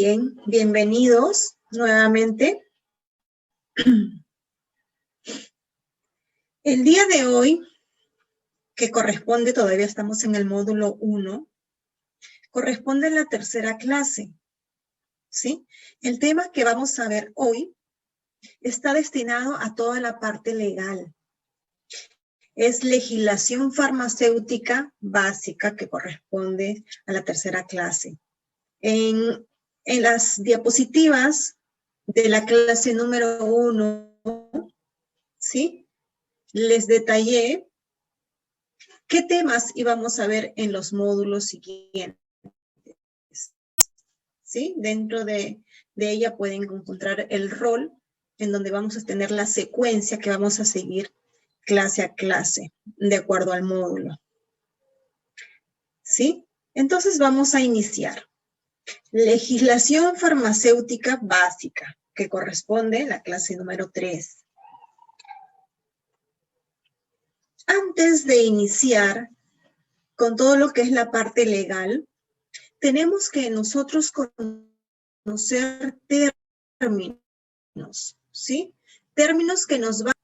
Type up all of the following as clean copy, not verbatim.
Bien, bienvenidos nuevamente. El día de hoy, que corresponde, todavía estamos en el módulo 1, corresponde a la tercera clase, ¿sí? El tema que vamos a ver hoy está destinado a toda la parte legal. Es legislación farmacéutica básica que corresponde a la tercera clase. En las diapositivas de la clase número 1, ¿sí? Les detallé qué temas íbamos a ver en los módulos siguientes, ¿sí? Dentro de ella pueden encontrar el rol en donde vamos a tener la secuencia que vamos a seguir clase a clase, de acuerdo al módulo, ¿sí? Entonces vamos a iniciar. Legislación farmacéutica básica, que corresponde a la clase número 3. Antes de iniciar con todo lo que es la parte legal, tenemos que nosotros conocer términos, ¿sí? Términos que nos van.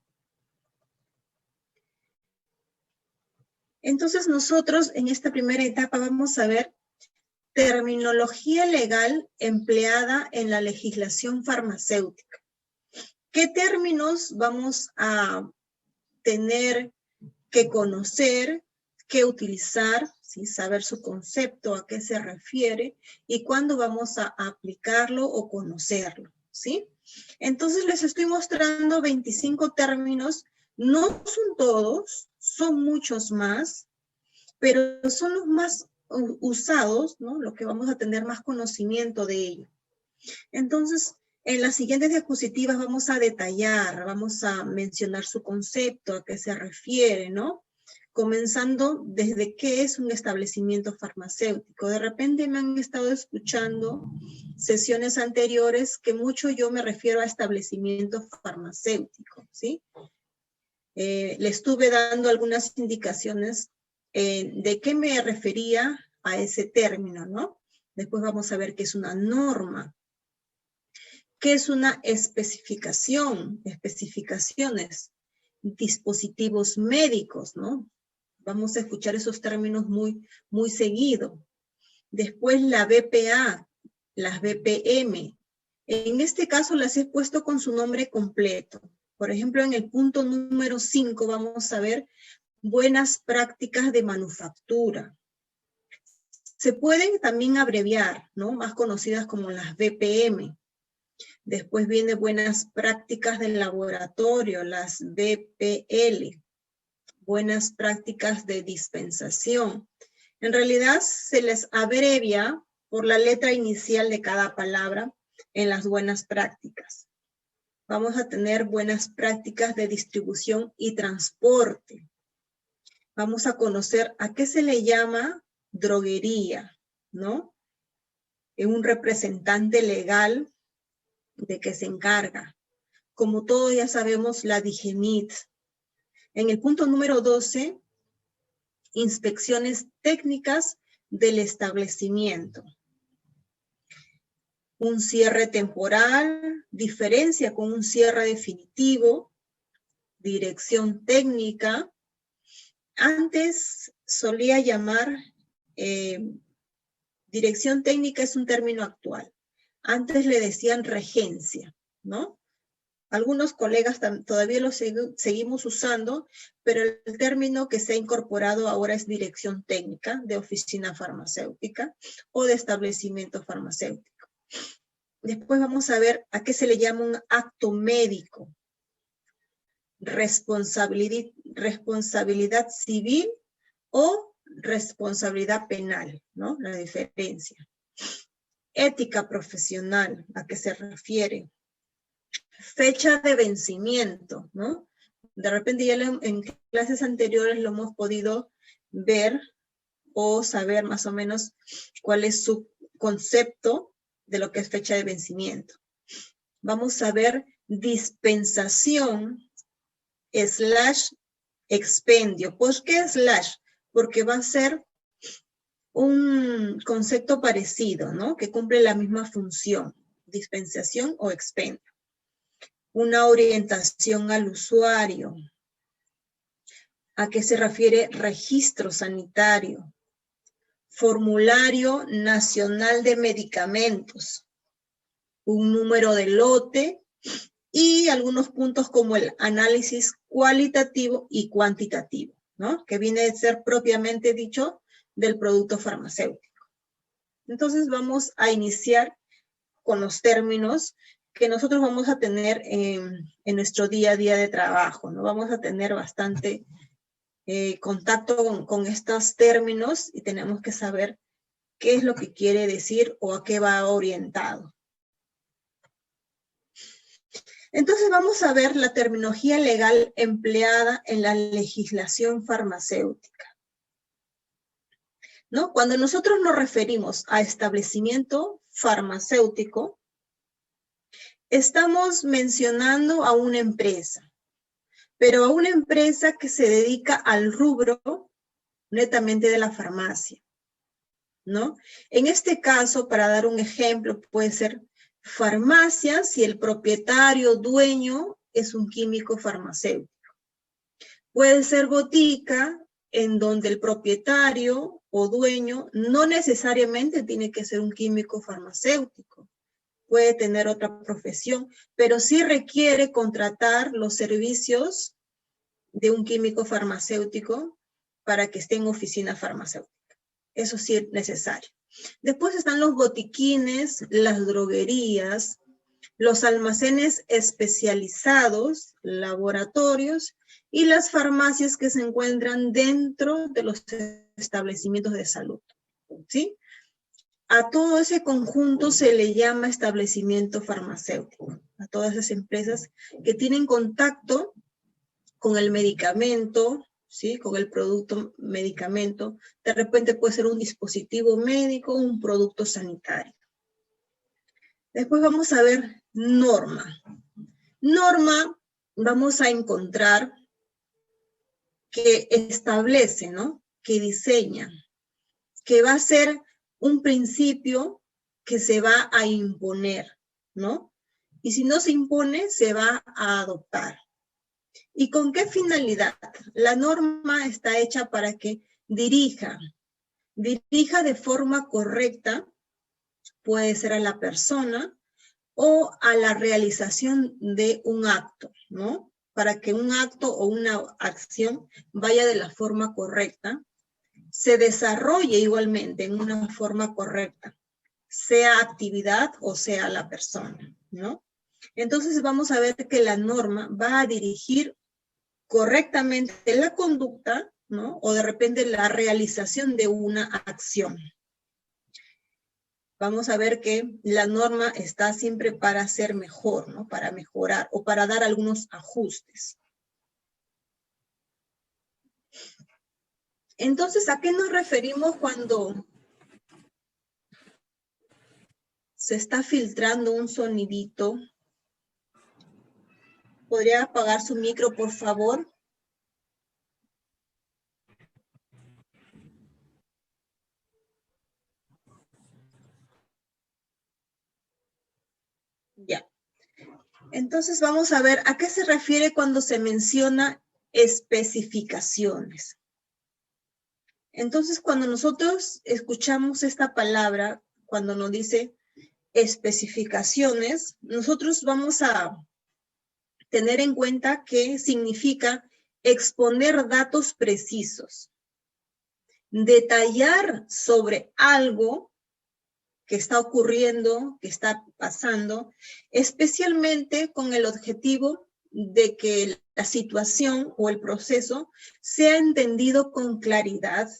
Entonces nosotros en esta primera etapa vamos a ver terminología legal empleada en la legislación farmacéutica. ¿Qué términos vamos a tener que conocer, que utilizar, ¿sí? Saber su concepto, a qué se refiere y cuándo vamos a aplicarlo o conocerlo, ¿sí? Entonces les estoy mostrando 25 términos, no son todos, son muchos más, pero son los más usados, ¿no? Lo que vamos a tener más conocimiento de ello. Entonces, en las siguientes diapositivas vamos a detallar, vamos a mencionar su concepto, a qué se refiere, ¿no? Comenzando desde qué es un establecimiento farmacéutico. De repente me han estado escuchando sesiones anteriores que mucho yo me refiero a establecimiento farmacéutico, ¿sí? Le estuve dando algunas indicaciones de qué me refería a ese término, ¿no? Después vamos a ver qué es una norma. ¿Qué es una especificación? Especificaciones, dispositivos médicos, ¿no? Vamos a escuchar esos términos muy seguido. Después la BPA, las BPM. En este caso las he puesto con su nombre completo. Por ejemplo, en el punto número 5 vamos a ver buenas prácticas de manufactura. Se pueden también abreviar, ¿no? Más conocidas como las BPM. Después viene buenas prácticas del laboratorio, las BPL, buenas prácticas de dispensación. En realidad se les abrevia por la letra inicial de cada palabra en las buenas prácticas. Vamos a tener buenas prácticas de distribución y transporte. Vamos a conocer a qué se le llama droguería, ¿no? Es un representante legal de que se encarga. Como todos ya sabemos, la DIGENIT. En el punto número 12, inspecciones técnicas del establecimiento. Un cierre temporal, diferencia con un cierre definitivo, dirección técnica. Antes solía llamar, dirección técnica es un término actual. Antes le decían regencia, ¿no? Algunos colegas todavía lo seguimos usando, pero el término que se ha incorporado ahora es dirección técnica de oficina farmacéutica o de establecimiento farmacéutico. Después vamos a ver a qué se le llama un acto médico. Responsabilidad civil o responsabilidad penal, ¿no? La diferencia. Ética profesional, ¿a qué se refiere? Fecha de vencimiento, ¿no? De repente ya en clases anteriores lo hemos podido ver o saber más o menos cuál es su concepto de lo que es fecha de vencimiento. Vamos a ver dispensación / expendio. ¿Por qué slash? Porque va a ser un concepto parecido, ¿no? Que cumple la misma función, dispensación o expendio. Una orientación al usuario. ¿A qué se refiere registro sanitario? Formulario nacional de medicamentos. Un número de lote y algunos puntos como el análisis cualitativo y cuantitativo, ¿no? Que viene a ser propiamente dicho del producto farmacéutico. Entonces vamos a iniciar con los términos que nosotros vamos a tener en nuestro día a día de trabajo, ¿no? Vamos a tener bastante contacto con estos términos y tenemos que saber qué es lo que quiere decir o a qué va orientado. Entonces vamos a ver la terminología legal empleada en la legislación farmacéutica, ¿no? Cuando nosotros nos referimos a establecimiento farmacéutico, estamos mencionando a una empresa, pero a una empresa que se dedica al rubro netamente de la farmacia, ¿no? En este caso, para dar un ejemplo, puede ser farmacia si el propietario, dueño, es un químico farmacéutico. Puede ser botica en donde el propietario o dueño no necesariamente tiene que ser un químico farmacéutico. Puede tener otra profesión, pero sí requiere contratar los servicios de un químico farmacéutico para que esté en oficina farmacéutica. Eso sí es necesario. Después están los botiquines, las droguerías, los almacenes especializados, laboratorios y las farmacias que se encuentran dentro de los establecimientos de salud, ¿sí? A todo ese conjunto se le llama establecimiento farmacéutico, a todas esas empresas que tienen contacto con el medicamento, ¿sí? Con el producto medicamento. De repente puede ser un dispositivo médico, un producto sanitario. Después vamos a ver norma. Norma vamos a encontrar que establece, ¿no? Que diseña, que va a ser un principio que se va a imponer, ¿no? Y si no se impone, se va a adoptar. ¿Y con qué finalidad? La norma está hecha para que dirija de forma correcta, puede ser a la persona o a la realización de un acto, ¿no? Para que un acto o una acción vaya de la forma correcta, se desarrolle igualmente en una forma correcta, sea actividad o sea la persona, ¿no? Entonces vamos a ver que la norma va a dirigir correctamente la conducta, ¿no? O de repente la realización de una acción. Vamos a ver que la norma está siempre para ser mejor, ¿no? Para mejorar o para dar algunos ajustes. Entonces, ¿a qué nos referimos cuando se está filtrando un sonidito? ¿Podría apagar su micro, por favor? Ya. Entonces vamos a ver a qué se refiere cuando se menciona especificaciones. Entonces, cuando nosotros escuchamos esta palabra, cuando nos dice especificaciones, nosotros vamos a tener en cuenta que significa exponer datos precisos, detallar sobre algo que está ocurriendo, que está pasando, especialmente con el objetivo de que la situación o el proceso sea entendido con claridad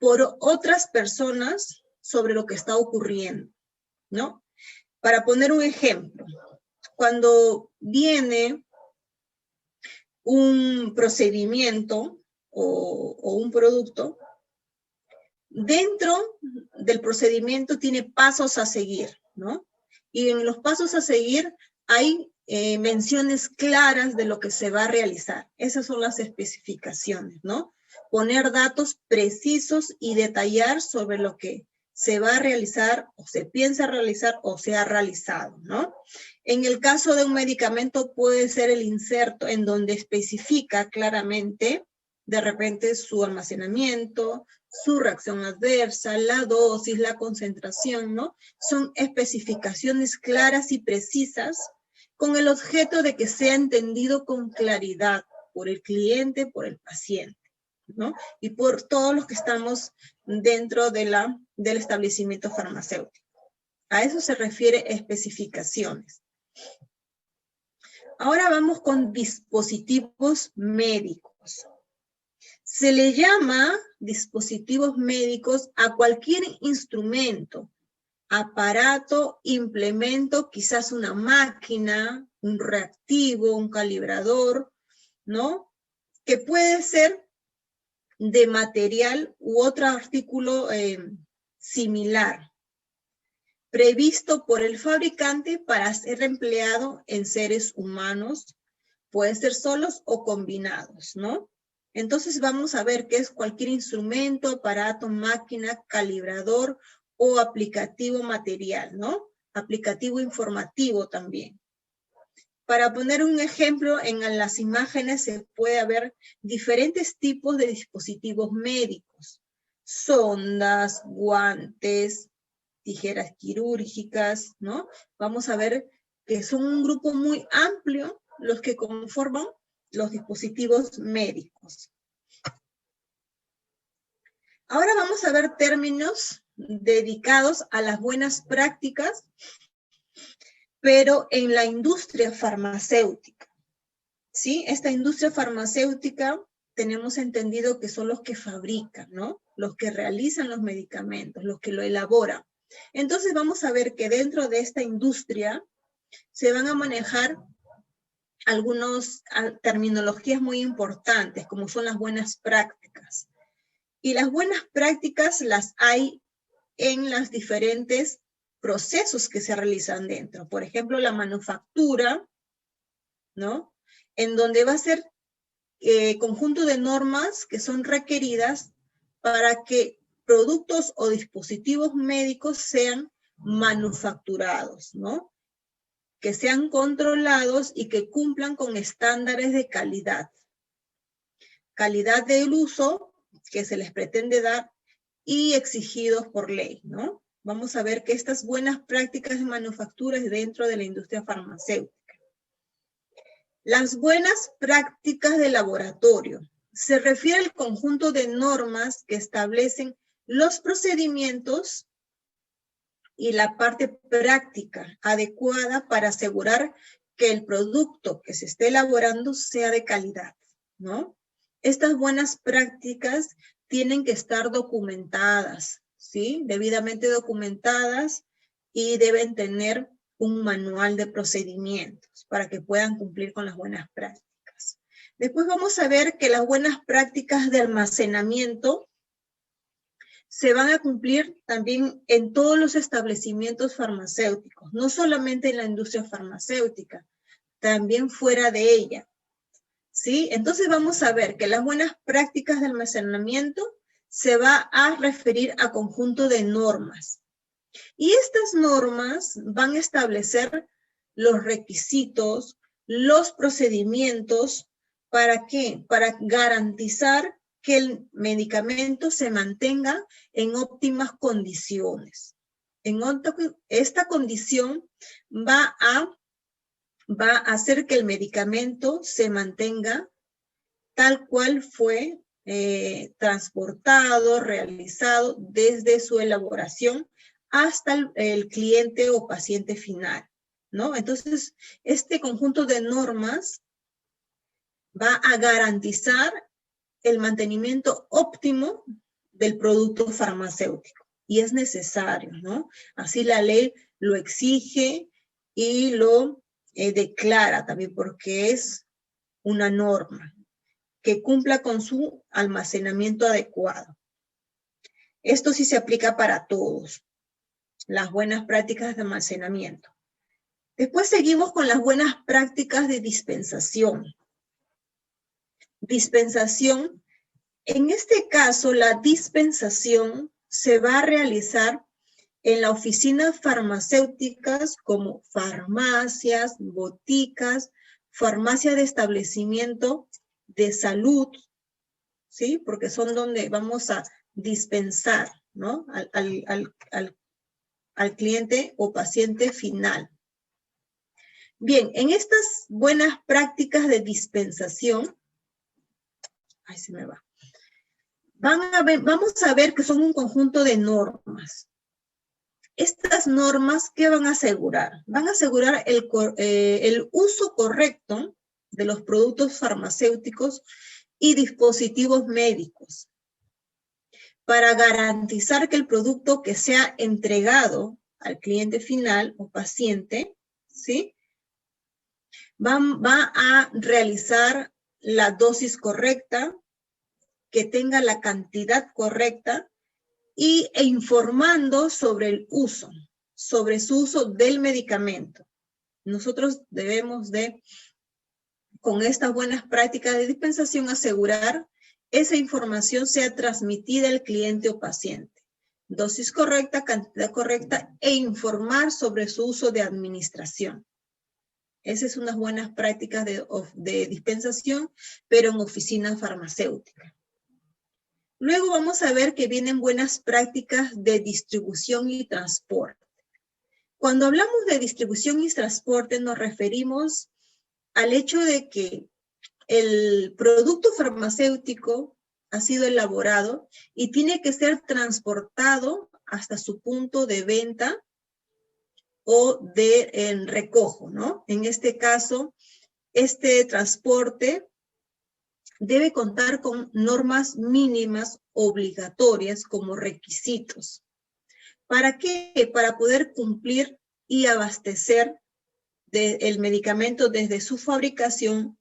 por otras personas sobre lo que está ocurriendo, ¿no? Para poner un ejemplo, cuando viene un procedimiento o un producto, dentro del procedimiento tiene pasos a seguir, ¿no? Y en los pasos a seguir hay menciones claras de lo que se va a realizar. Esas son las especificaciones, ¿no? poner datos precisos y detallar sobre lo que se va a realizar o se piensa realizar o se ha realizado, ¿no? En el caso de un medicamento puede ser el inserto en donde especifica claramente de repente su almacenamiento, su reacción adversa, la dosis, la concentración, ¿no? Son especificaciones claras y precisas con el objeto de que sea entendido con claridad por el cliente, por el paciente, ¿no? Y por todos los que estamos dentro de del establecimiento farmacéutico. A eso se refiere especificaciones. Ahora vamos con dispositivos médicos. Se le llama dispositivos médicos a cualquier instrumento, aparato, implemento, quizás una máquina, un reactivo, un calibrador, ¿no? Que puede ser de material u otro artículo similar, previsto por el fabricante para ser empleado en seres humanos, puede ser solos o combinados, ¿no? Entonces vamos a ver qué es cualquier instrumento, aparato, máquina, calibrador o aplicativo material, ¿no? Aplicativo informativo también. Para poner un ejemplo, en las imágenes se puede ver diferentes tipos de dispositivos médicos. Sondas, guantes, tijeras quirúrgicas, ¿no? Vamos a ver que son un grupo muy amplio los que conforman los dispositivos médicos. Ahora vamos a ver términos dedicados a las buenas prácticas, pero en la industria farmacéutica, ¿sí? Esta industria farmacéutica tenemos entendido que son los que fabrican, ¿no? Los que realizan los medicamentos, los que lo elaboran. Entonces vamos a ver que dentro de esta industria se van a manejar algunas terminologías muy importantes, como son las buenas prácticas. Y las buenas prácticas las hay en los diferentes procesos que se realizan dentro. Por ejemplo, la manufactura, ¿no? En donde va a ser conjunto de normas que son requeridas para que productos o dispositivos médicos sean manufacturados, ¿no? Que sean controlados y que cumplan con estándares de calidad. Calidad del uso que se les pretende dar y exigidos por ley, ¿no? Vamos a ver que estas buenas prácticas de manufactura es dentro de la industria farmacéutica. Las buenas prácticas de laboratorio. Se refiere al conjunto de normas que establecen los procedimientos y la parte práctica adecuada para asegurar que el producto que se esté elaborando sea de calidad, ¿no? Estas buenas prácticas tienen que estar documentadas, ¿sí? Debidamente documentadas y deben tener un manual de procedimientos para que puedan cumplir con las buenas prácticas. Después vamos a ver que las buenas prácticas de almacenamiento se van a cumplir también en todos los establecimientos farmacéuticos, no solamente en la industria farmacéutica, también fuera de ella, ¿sí? Entonces vamos a ver que las buenas prácticas de almacenamiento se va a referir a conjunto de normas. Y estas normas van a establecer los requisitos, los procedimientos, ¿para qué? Para garantizar que el medicamento se mantenga en óptimas condiciones. Esta condición va a hacer que el medicamento se mantenga tal cual fue transportado, realizado desde su elaboración hasta el cliente o paciente final, ¿no? Entonces, este conjunto de normas va a garantizar el mantenimiento óptimo del producto farmacéutico. Y es necesario, ¿no? Así la ley lo exige y lo declara también porque es una norma que cumpla con su almacenamiento adecuado. Esto sí se aplica para todos, las buenas prácticas de almacenamiento. Después seguimos con las buenas prácticas de dispensación. Dispensación En este caso, la dispensación se va a realizar en las oficinas farmacéuticas como farmacias, boticas, farmacias de establecimiento de salud, ¿sí? Porque son donde vamos a dispensar, ¿no? Al cliente o paciente final. Bien, en estas buenas prácticas de dispensación, ahí se me va. Vamos a ver que son un conjunto de normas. Estas normas, ¿qué van a asegurar? Van a asegurar el uso correcto de los productos farmacéuticos y dispositivos médicos para garantizar que el producto que sea entregado al cliente final o paciente, ¿sí? Va a realizar la dosis correcta, que tenga la cantidad correcta e informando sobre el uso, sobre su uso del medicamento. Nosotros debemos de, con estas buenas prácticas de dispensación, asegurar esa información sea transmitida al cliente o paciente. Dosis correcta, cantidad correcta e informar sobre su uso de administración. Esas son unas buenas prácticas de dispensación, pero en oficinas farmacéuticas. Luego vamos a ver que vienen buenas prácticas de distribución y transporte. Cuando hablamos de distribución y transporte nos referimos al hecho de que el producto farmacéutico ha sido elaborado y tiene que ser transportado hasta su punto de venta o de recojo, ¿no? En este caso, este transporte debe contar con normas mínimas obligatorias como requisitos. ¿Para qué? Para poder cumplir y abastecer el medicamento desde su fabricación.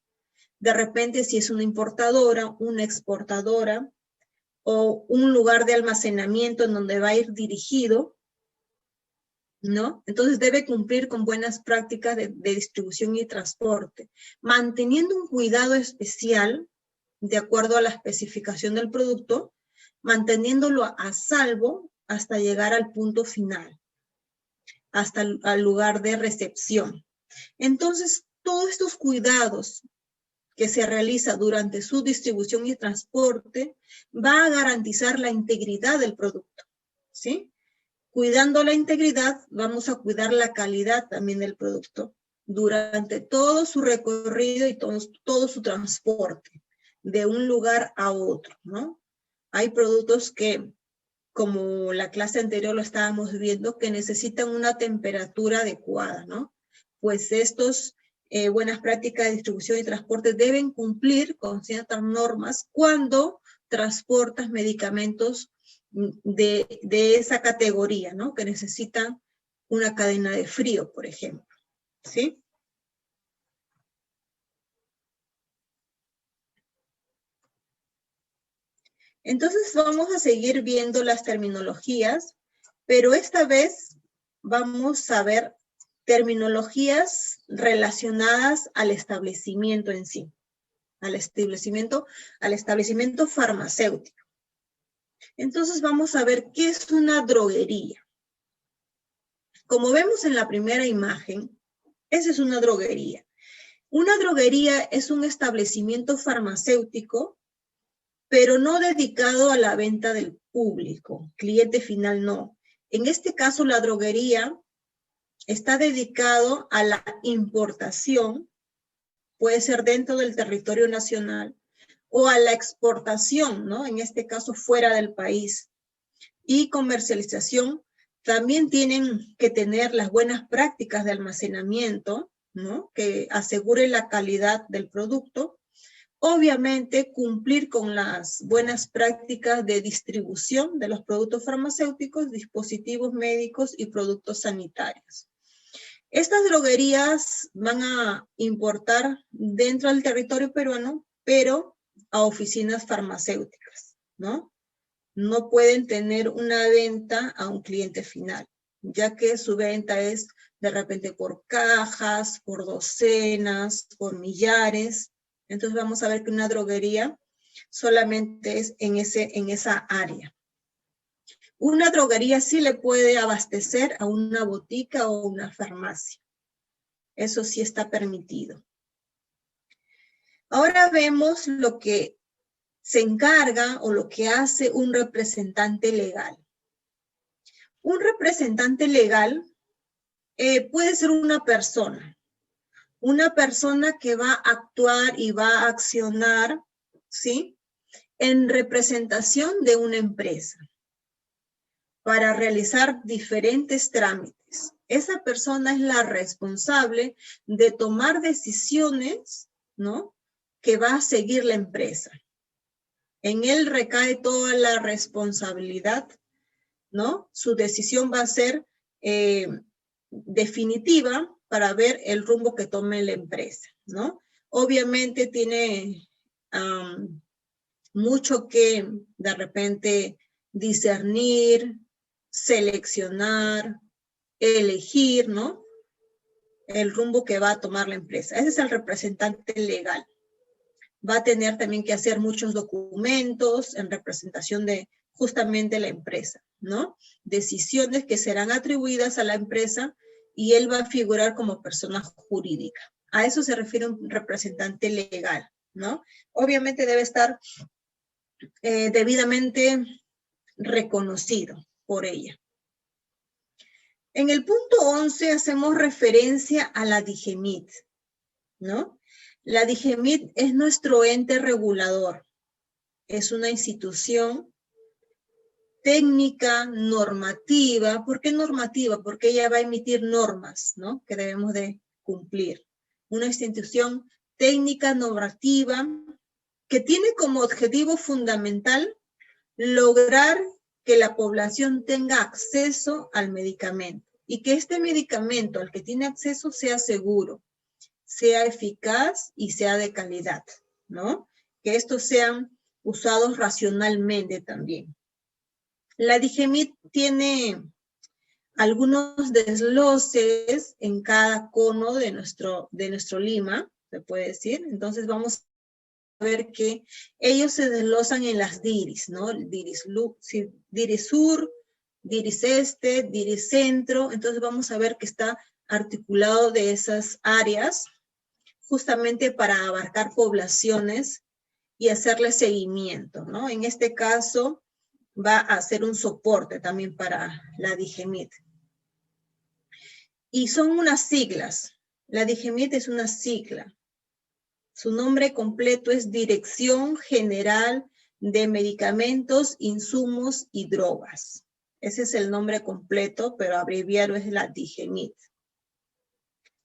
De repente, si es una importadora, una exportadora o un lugar de almacenamiento en donde va a ir dirigido, ¿no? Entonces debe cumplir con buenas prácticas de distribución y transporte, manteniendo un cuidado especial de acuerdo a la especificación del producto, manteniéndolo a salvo hasta llegar al punto final, hasta el lugar de recepción. Entonces, todos estos cuidados que se realiza durante su distribución y transporte va a garantizar la integridad del producto, ¿sí? Cuidando la integridad, vamos a cuidar la calidad también del producto durante todo su recorrido y todo su transporte de un lugar a otro, ¿no? Hay productos que, como la clase anterior lo estábamos viendo, que necesitan una temperatura adecuada, ¿no? Pues estos buenas prácticas de distribución y transporte deben cumplir con ciertas normas cuando transportas medicamentos de esa categoría, ¿no? Que necesitan una cadena de frío, por ejemplo, ¿sí? Entonces vamos a seguir viendo las terminologías, pero esta vez vamos a ver terminologías relacionadas al establecimiento en sí, al establecimiento farmacéutico. Entonces vamos a ver qué es una droguería. Como vemos en la primera imagen, esa es una droguería. Una droguería es un establecimiento farmacéutico, pero no dedicado a la venta del público, cliente final no. En este caso, la droguería está dedicado a la importación, puede ser dentro del territorio nacional, o a la exportación, ¿no? En este caso, fuera del país. Y comercialización, también tienen que tener las buenas prácticas de almacenamiento, ¿no? Que aseguren la calidad del producto. Obviamente, cumplir con las buenas prácticas de distribución de los productos farmacéuticos, dispositivos médicos y productos sanitarios. Estas droguerías van a importar dentro del territorio peruano, pero a oficinas farmacéuticas, ¿no? No pueden tener una venta a un cliente final, ya que su venta es de repente por cajas, por docenas, por millares. Entonces vamos a ver que una droguería solamente es en esa área. Una droguería sí le puede abastecer a una botica o una farmacia. Eso sí está permitido. Ahora vemos lo que se encarga o lo que hace un representante legal. Un representante legal puede ser una persona que va a actuar y va a accionar, ¿sí?, en representación de una empresa para realizar diferentes trámites. Esa persona es la responsable de tomar decisiones, ¿no?, que va a seguir la empresa. En él recae toda la responsabilidad, ¿no? Su decisión va a ser definitiva para ver el rumbo que tome la empresa, ¿no? Obviamente tiene mucho que de repente discernir, seleccionar, elegir, ¿no?, el rumbo que va a tomar la empresa. Ese es el representante legal. Va a tener también que hacer muchos documentos en representación de justamente la empresa, ¿no? Decisiones que serán atribuidas a la empresa y él va a figurar como persona jurídica. A eso se refiere un representante legal, ¿no? Obviamente debe estar debidamente reconocido por ella. En el punto 11 hacemos referencia a la DIGEMIT, ¿no? La DIGEMIT es nuestro ente regulador. Es una institución técnica, normativa. ¿Por qué normativa? Porque ella va a emitir normas, ¿no?, que debemos de cumplir. Una institución técnica, normativa, que tiene como objetivo fundamental lograr que la población tenga acceso al medicamento y que este medicamento al que tiene acceso sea seguro, sea eficaz y sea de calidad, ¿no? Que estos sean usados racionalmente también. La DIGEMIT tiene algunos desgloses en cada cono de nuestro lima, se puede decir. Entonces vamos a ver que ellos se desglosan en las DIRIS, ¿no? DIRIS Sur, DIRIS Este, DIRIS Centro. Entonces vamos a ver que está articulado de esas áreas justamente para abarcar poblaciones y hacerle seguimiento, ¿no? En este caso va a ser un soporte también para la DIGEMIT. Y son unas siglas. La DIGEMIT es una sigla. Su nombre completo es Dirección General de Medicamentos, Insumos y Drogas. Ese es el nombre completo, pero abreviado es la DIGEMIT.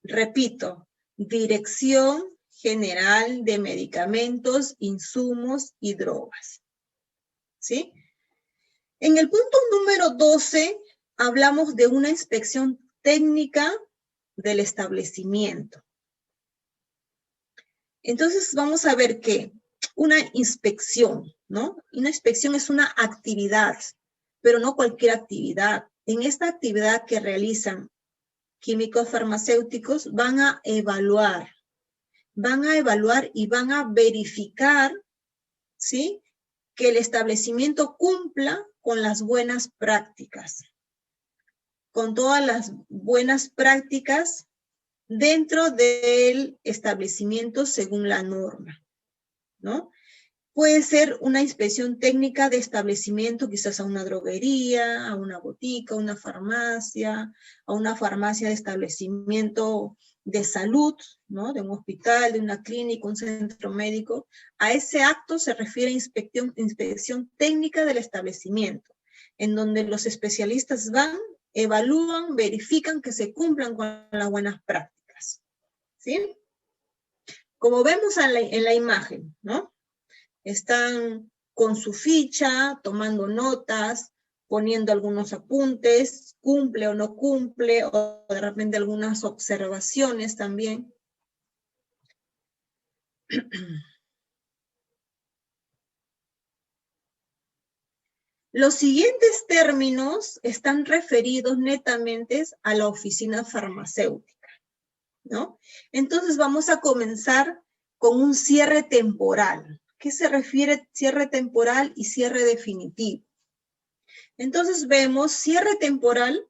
Repito, Dirección General de Medicamentos, Insumos y Drogas. ¿Sí? En el punto número 12 hablamos de una inspección técnica del establecimiento. Entonces vamos a ver que una inspección, ¿no? Una inspección es una actividad, pero no cualquier actividad. En esta actividad que realizan químicos farmacéuticos van a evaluar y van a verificar, ¿sí?, que el establecimiento cumpla con las buenas prácticas, con todas las buenas prácticas dentro del establecimiento según la norma, ¿no? Puede ser una inspección técnica de establecimiento, quizás a una droguería, a una botica, a una farmacia de establecimiento de salud, ¿no?, de un hospital, de una clínica, un centro médico. A ese acto se refiere inspección técnica del establecimiento, en donde los especialistas van, evalúan, verifican que se cumplan con las buenas prácticas, ¿sí? Como vemos en la imagen, ¿no? Están con su ficha, tomando notas, poniendo algunos apuntes, cumple o no cumple, o de repente algunas observaciones también. Los siguientes términos están referidos netamente a la oficina farmacéutica, ¿no? Entonces vamos a comenzar con un cierre temporal. qué se refiere cierre temporal y cierre definitivo. Entonces vemos cierre temporal,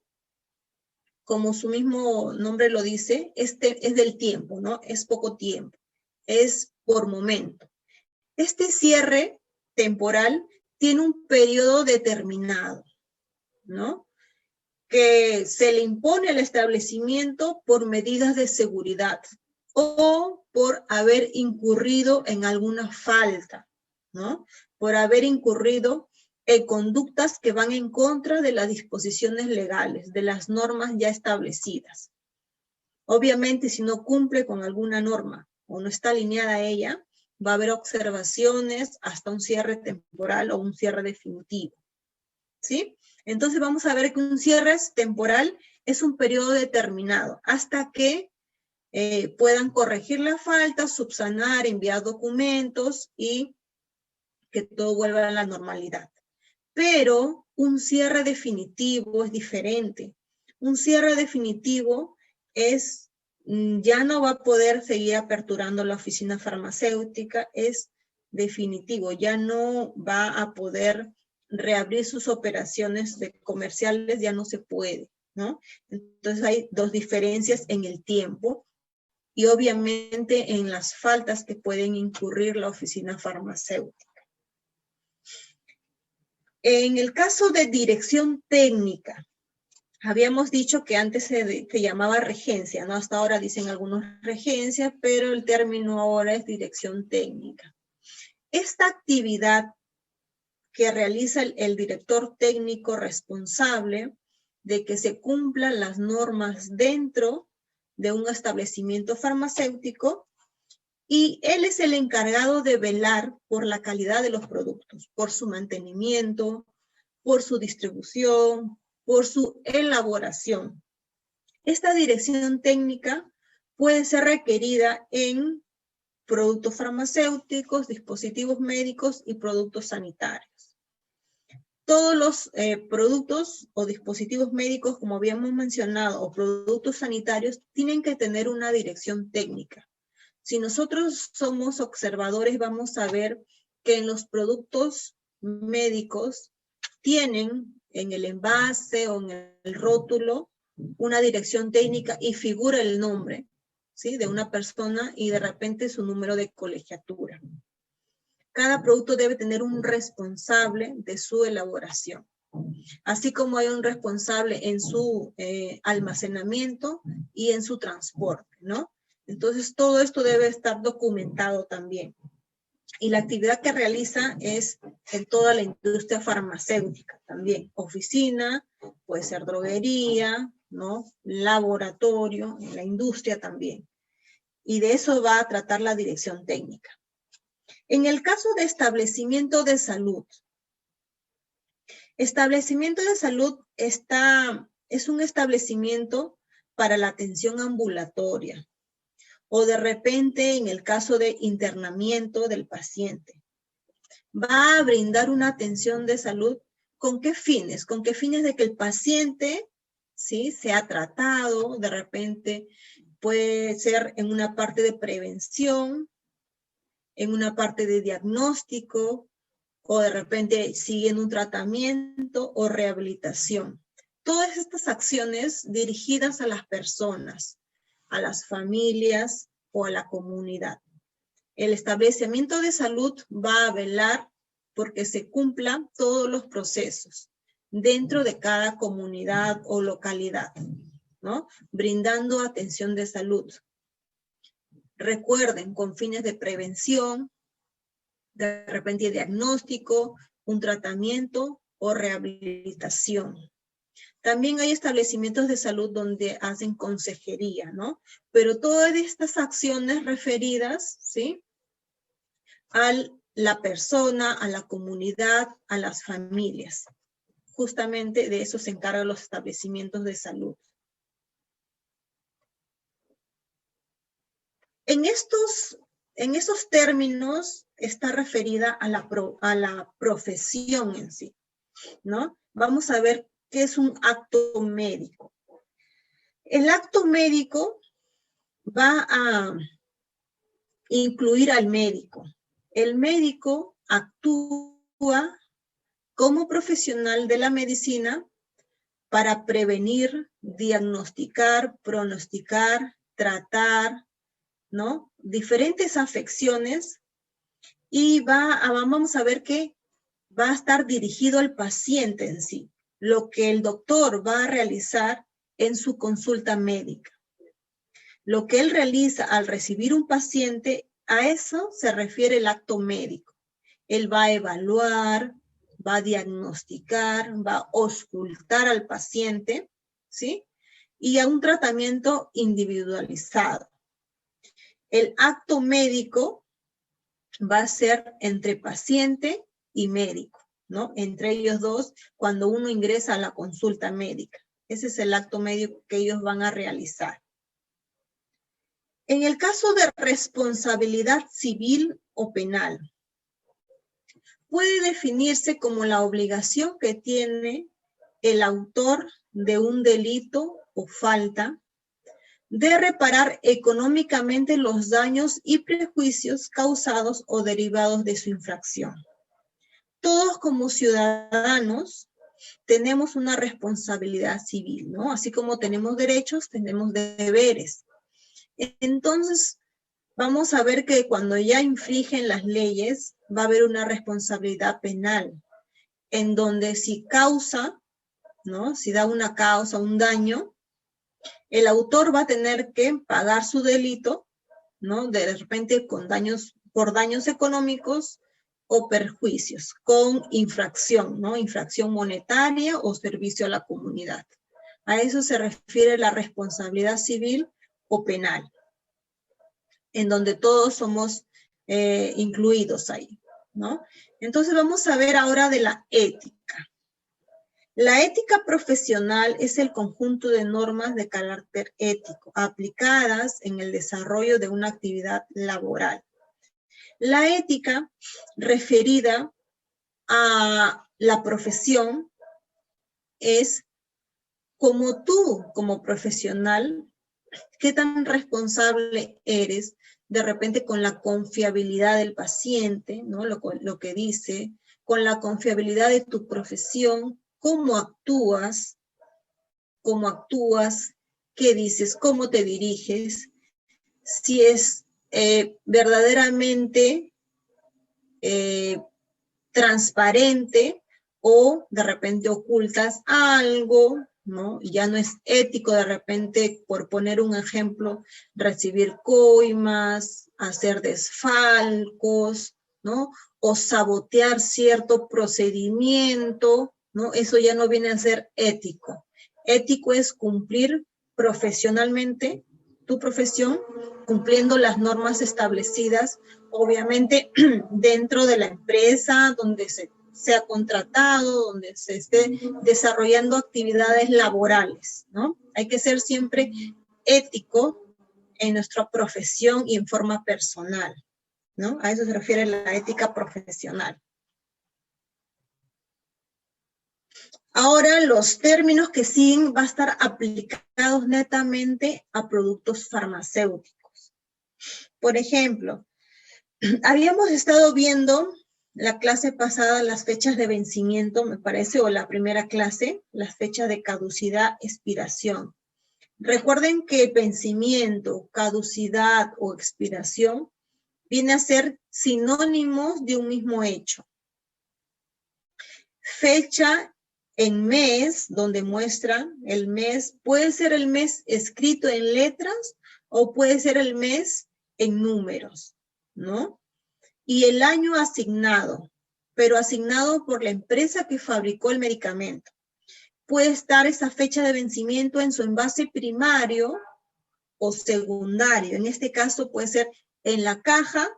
como su mismo nombre lo dice, es del tiempo, ¿no? Es poco tiempo, es por momento. Este cierre temporal tiene un periodo determinado, ¿no? Que se le impone al establecimiento por medidas de seguridad o por haber incurrido en alguna falta, ¿no? Por haber incurrido en conductas que van en contra de las disposiciones legales, de las normas ya establecidas. Obviamente, si no cumple con alguna norma o no está alineada a ella, va a haber observaciones hasta un cierre temporal o un cierre definitivo, ¿sí? Entonces vamos a ver que un cierre temporal es un periodo determinado hasta que puedan corregir la falta, subsanar, enviar documentos y que todo vuelva a la normalidad. Pero un cierre definitivo es diferente. Un cierre definitivo es, ya no va a poder seguir aperturando la oficina farmacéutica, es definitivo, ya no va a poder reabrir sus operaciones comerciales, ya no se puede, ¿no? Entonces hay dos diferencias en el tiempo y obviamente en las faltas que pueden incurrir la oficina farmacéutica. En el caso de dirección técnica, habíamos dicho que antes se llamaba regencia, ¿no? Hasta ahora dicen algunos regencia, pero el término ahora es dirección técnica. Esta actividad que realiza el director técnico responsable de que se cumplan las normas dentro de un establecimiento farmacéutico, y él es el encargado de velar por la calidad de los productos, por su mantenimiento, por su distribución, por su elaboración. Esta dirección técnica puede ser requerida en productos farmacéuticos, dispositivos médicos y productos sanitarios. Todos los productos o dispositivos médicos, como habíamos mencionado, o productos sanitarios, tienen que tener una dirección técnica. Si nosotros somos observadores, vamos a ver que en los productos médicos tienen en el envase o en el rótulo una dirección técnica y figura el nombre, ¿sí? De una persona y de repente su número de colegiatura. Cada producto debe tener un responsable de su elaboración, así como hay un responsable en su almacenamiento y en su transporte, ¿no? Entonces, todo esto debe estar documentado también. Y la actividad que realiza es en toda la industria farmacéutica también. Oficina, puede ser droguería, ¿no? Laboratorio, en la industria también. Y de eso va a tratar la dirección técnica. En el caso de establecimiento de salud, es un establecimiento para la atención ambulatoria, o de repente en el caso de internamiento del paciente. Va a brindar una atención de salud, ¿con qué fines? Con qué fines de que el paciente, ¿sí? Sea tratado, de repente puede ser en una parte de prevención, en una parte de diagnóstico, o de repente siguen un tratamiento o rehabilitación. Todas estas acciones dirigidas a las personas, a las familias o a la comunidad. El establecimiento de salud va a velar porque se cumplan todos los procesos dentro de cada comunidad o localidad, ¿no? Brindando atención de salud. Recuerden, con fines de prevención, de repente diagnóstico, un tratamiento o rehabilitación. También hay establecimientos de salud donde hacen consejería, ¿no? Pero todas estas acciones referidas, ¿sí? A la persona, a la comunidad, a las familias. Justamente de eso se encargan los establecimientos de salud. En esos términos está referida a la profesión en sí, ¿no? Vamos a ver qué es un acto médico. El acto médico va a incluir al médico, El médico actúa como profesional de la medicina para prevenir, diagnosticar, pronosticar, tratar, ¿no? Diferentes afecciones y vamos a ver que va a estar dirigido al paciente en sí, lo que el doctor va a realizar en su consulta médica. Lo que él realiza al recibir un paciente, a eso se refiere el acto médico. Él va a evaluar, va a diagnosticar, va a auscultar al paciente, ¿sí? Y a un tratamiento individualizado. El acto médico va a ser entre paciente y médico, ¿no? Entre ellos dos, cuando uno ingresa a la consulta médica. Ese es el acto médico que ellos van a realizar. En el caso de responsabilidad civil o penal, puede definirse como la obligación que tiene el autor de un delito o falta de reparar económicamente los daños y prejuicios causados o derivados de su infracción. Todos como ciudadanos tenemos una responsabilidad civil, ¿no? Así como tenemos derechos, tenemos deberes. Entonces, vamos a ver que cuando ya infringen las leyes, va a haber una responsabilidad penal, en donde si causa, ¿no? Si da una causa, un daño, el autor va a tener que pagar su delito, ¿no? De repente con daños, por daños económicos o perjuicios, con infracción, ¿no? Infracción monetaria o servicio a la comunidad. A eso se refiere la responsabilidad civil o penal, en donde todos somos incluidos ahí, ¿no? Entonces vamos a ver ahora de la ética. La ética profesional es el conjunto de normas de carácter ético aplicadas en el desarrollo de una actividad laboral. La ética referida a la profesión es como tú, como profesional, qué tan responsable eres de repente con la confiabilidad del paciente, ¿no? Lo que dice, con la confiabilidad de tu profesión, cómo actúas, qué dices, cómo te diriges, si es verdaderamente transparente o de repente ocultas algo, ¿no? Ya no es ético de repente, por poner un ejemplo, recibir coimas, hacer desfalcos, ¿no? O sabotear cierto procedimiento, ¿no? Eso ya no viene a ser ético. Ético es cumplir profesionalmente tu profesión, cumpliendo las normas establecidas, obviamente dentro de la empresa donde se ha contratado, donde se esté desarrollando actividades laborales, ¿no? Hay que ser siempre ético en nuestra profesión y en forma personal, ¿no? A eso se refiere la ética profesional. Ahora, los términos que siguen van a estar aplicados netamente a productos farmacéuticos. Por ejemplo, habíamos estado viendo la clase pasada las fechas de vencimiento, me parece, o la primera clase, las fechas de caducidad, expiración. Recuerden que vencimiento, caducidad o expiración viene a ser sinónimos de un mismo hecho. Fecha en mes, donde muestran el mes, puede ser el mes escrito en letras o puede ser el mes en números, ¿no? Y el año asignado, pero asignado por la empresa que fabricó el medicamento. Puede estar esa fecha de vencimiento en su envase primario o secundario. En este caso puede ser en la caja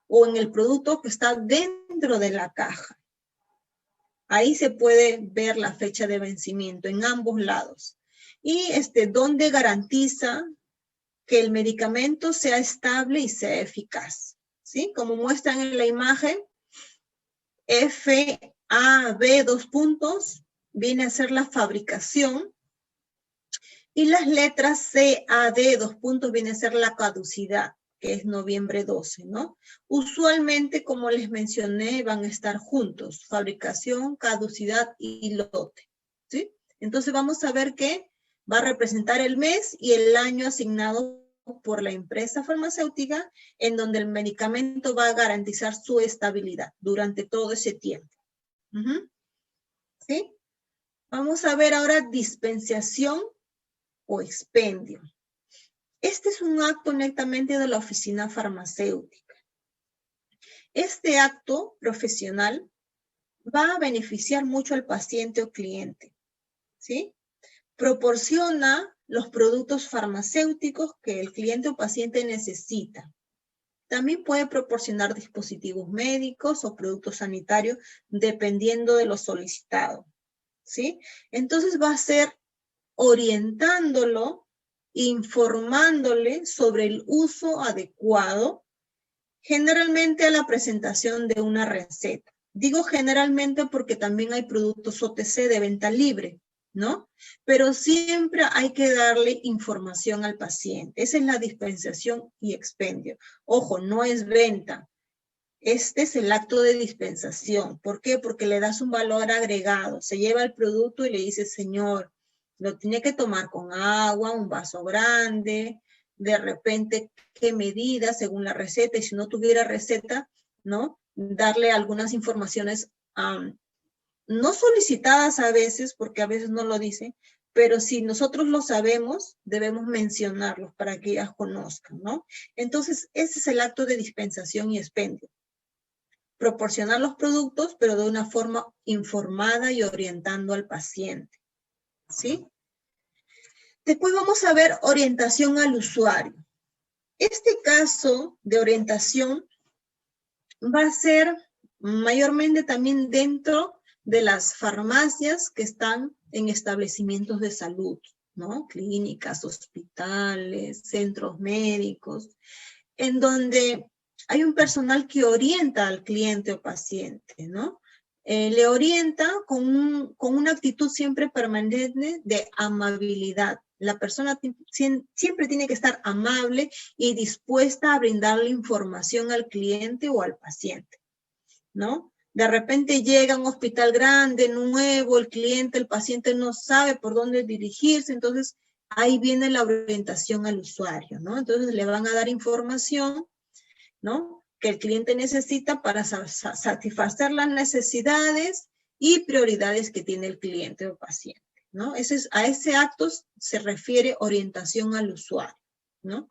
o en el producto que está dentro de la caja. Ahí se puede ver la fecha de vencimiento en ambos lados. Y donde garantiza que el medicamento sea estable y sea eficaz. ¿Sí? Como muestran en la imagen, FAB 2 puntos viene a ser la fabricación y las letras CAD 2 puntos viene a ser la caducidad. que es noviembre 12, ¿no? Usualmente, como les mencioné, van a estar juntos, fabricación, caducidad y lote, ¿sí? Entonces vamos a ver que va a representar el mes y el año asignado por la empresa farmacéutica, en donde el medicamento va a garantizar su estabilidad durante todo ese tiempo. ¿Sí? Vamos a ver ahora dispensación o expendio. Este es un acto netamente de la oficina farmacéutica. Este acto profesional va a beneficiar mucho al paciente o cliente, ¿sí? Proporciona los productos farmacéuticos que el cliente o paciente necesita. También puede proporcionar dispositivos médicos o productos sanitarios dependiendo de lo solicitado, ¿sí? Entonces va a ser orientándolo, informándole sobre el uso adecuado, generalmente a la presentación de una receta. Digo generalmente porque también hay productos OTC de venta libre, ¿no? Pero siempre hay que darle información al paciente. Esa es la dispensación y expendio. Ojo, no es venta. Este es el acto de dispensación. ¿Por qué? Porque le das un valor agregado. Se lleva el producto y le dice, señor, lo tiene que tomar con agua, un vaso grande, de repente qué medida según la receta, y si no tuviera receta, ¿no? Darle algunas informaciones no solicitadas a veces, porque a veces no lo dicen, pero si nosotros lo sabemos, debemos mencionarlos para que ellas conozcan, ¿no? Entonces, ese es el acto de dispensación y expendio. Proporcionar los productos, pero de una forma informada y orientando al paciente, ¿sí? Después vamos a ver orientación al usuario. Este caso de orientación va a ser mayormente también dentro de las farmacias que están en establecimientos de salud, ¿no? Clínicas, hospitales, centros médicos, en donde hay un personal que orienta al cliente o paciente, ¿no? Le orienta con una actitud siempre permanente de amabilidad. La persona siempre tiene que estar amable y dispuesta a brindarle información al cliente o al paciente, ¿no? De repente llega a un hospital grande, nuevo, el cliente, el paciente no sabe por dónde dirigirse, entonces ahí viene la orientación al usuario, ¿no? Entonces le van a dar información, ¿no? Que el cliente necesita para satisfacer las necesidades y prioridades que tiene el cliente o paciente, ¿no? A ese acto se refiere orientación al usuario, ¿no?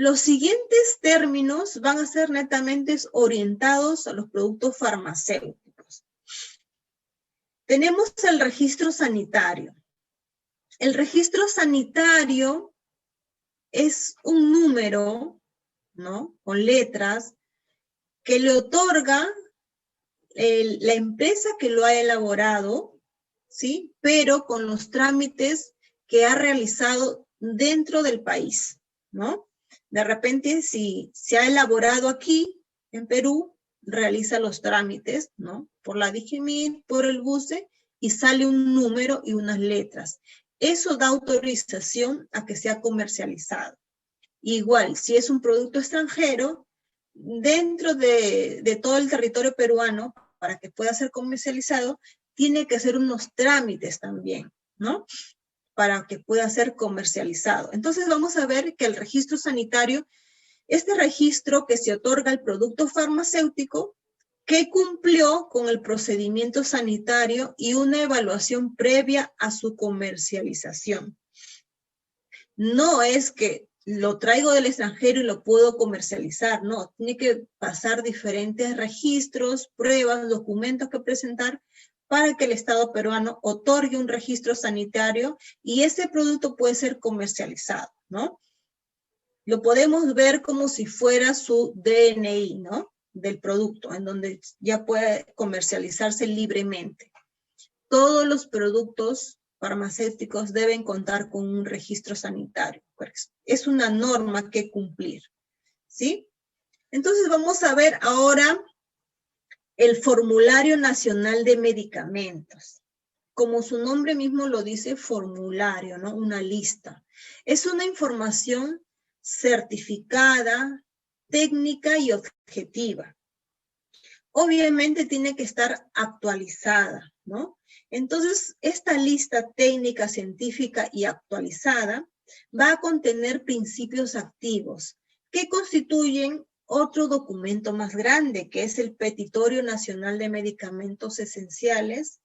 Los siguientes términos van a ser netamente orientados a los productos farmacéuticos. Tenemos el registro sanitario. El registro sanitario es un número, ¿no? Con letras que le otorga la empresa que lo ha elaborado, ¿sí? Pero con los trámites que ha realizado dentro del país, ¿no? De repente, si se ha elaborado aquí, en Perú, realiza los trámites, ¿no? Por la DIGIMIT, por el BUCE, y sale un número y unas letras. Eso da autorización a que sea comercializado. Igual, si es un producto extranjero, dentro de todo el territorio peruano, para que pueda ser comercializado, tiene que hacer unos trámites también, ¿no? Para que pueda ser comercializado. Entonces vamos a ver que el registro sanitario, este registro que se otorga al producto farmacéutico, que cumplió con el procedimiento sanitario y una evaluación previa a su comercialización. No es que lo traigo del extranjero y lo puedo comercializar, no, tiene que pasar diferentes registros, pruebas, documentos que presentar para que el Estado peruano otorgue un registro sanitario y ese producto puede ser comercializado, ¿no? Lo podemos ver como si fuera su DNI, ¿no? Del producto, en donde ya puede comercializarse libremente. Todos los productos farmacéuticos deben contar con un registro sanitario. Es una norma que cumplir, ¿sí? Entonces vamos a ver ahora el Formulario Nacional de Medicamentos. como su nombre mismo lo dice, formulario, ¿no? Una lista. Es una información certificada, técnica y objetiva. Obviamente tiene que estar actualizada, ¿no? Entonces, esta lista técnica, científica y actualizada va a contener principios activos que constituyen otro documento más grande, que es el Petitorio Nacional de Medicamentos Esenciales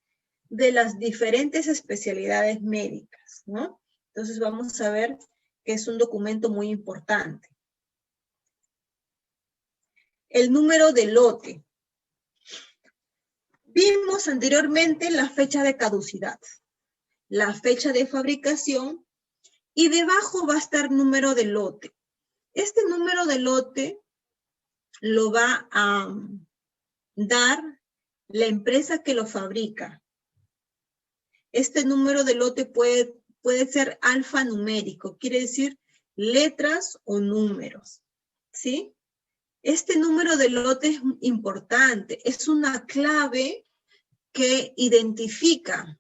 de las diferentes especialidades médicas, ¿no? Entonces vamos a ver que es un documento muy importante. El número de lote. Vimos anteriormente la fecha de caducidad, la fecha de fabricación y debajo va a estar número de lote. Este número de lote lo va a dar la empresa que lo fabrica. Este número de lote puede ser alfanumérico, quiere decir letras o números, ¿sí? Este número de lote es importante, es una clave que identifica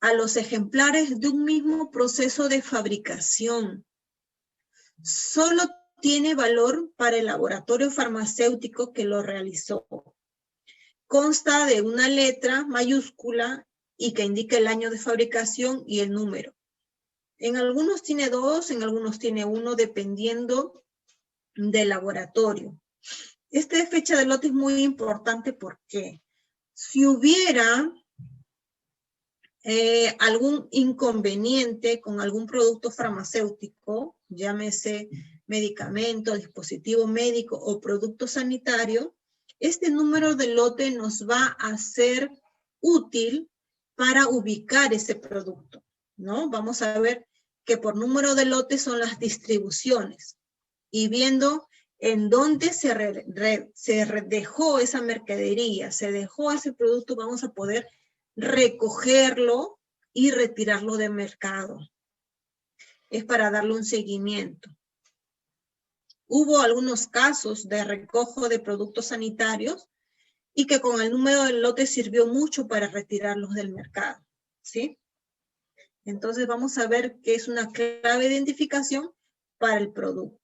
a los ejemplares de un mismo proceso de fabricación. Solo tiene valor para el laboratorio farmacéutico que lo realizó. Consta de una letra mayúscula y que indica el año de fabricación y el número. En algunos tiene 2, en algunos tiene 1, dependiendo del laboratorio. Esta fecha de lote es muy importante porque si hubiera algún inconveniente con algún producto farmacéutico, llámese medicamento, dispositivo médico o producto sanitario, este número de lote nos va a ser útil para ubicar ese producto, ¿no? Vamos a ver que por número de lote son las distribuciones y viendo en dónde se dejó esa mercadería, se dejó ese producto, vamos a poder recogerlo y retirarlo del mercado. Es para darle un seguimiento. Hubo algunos casos de recojo de productos sanitarios y que con el número del lote sirvió mucho para retirarlos del mercado, ¿sí? Entonces vamos a ver qué es una clave de identificación para el producto.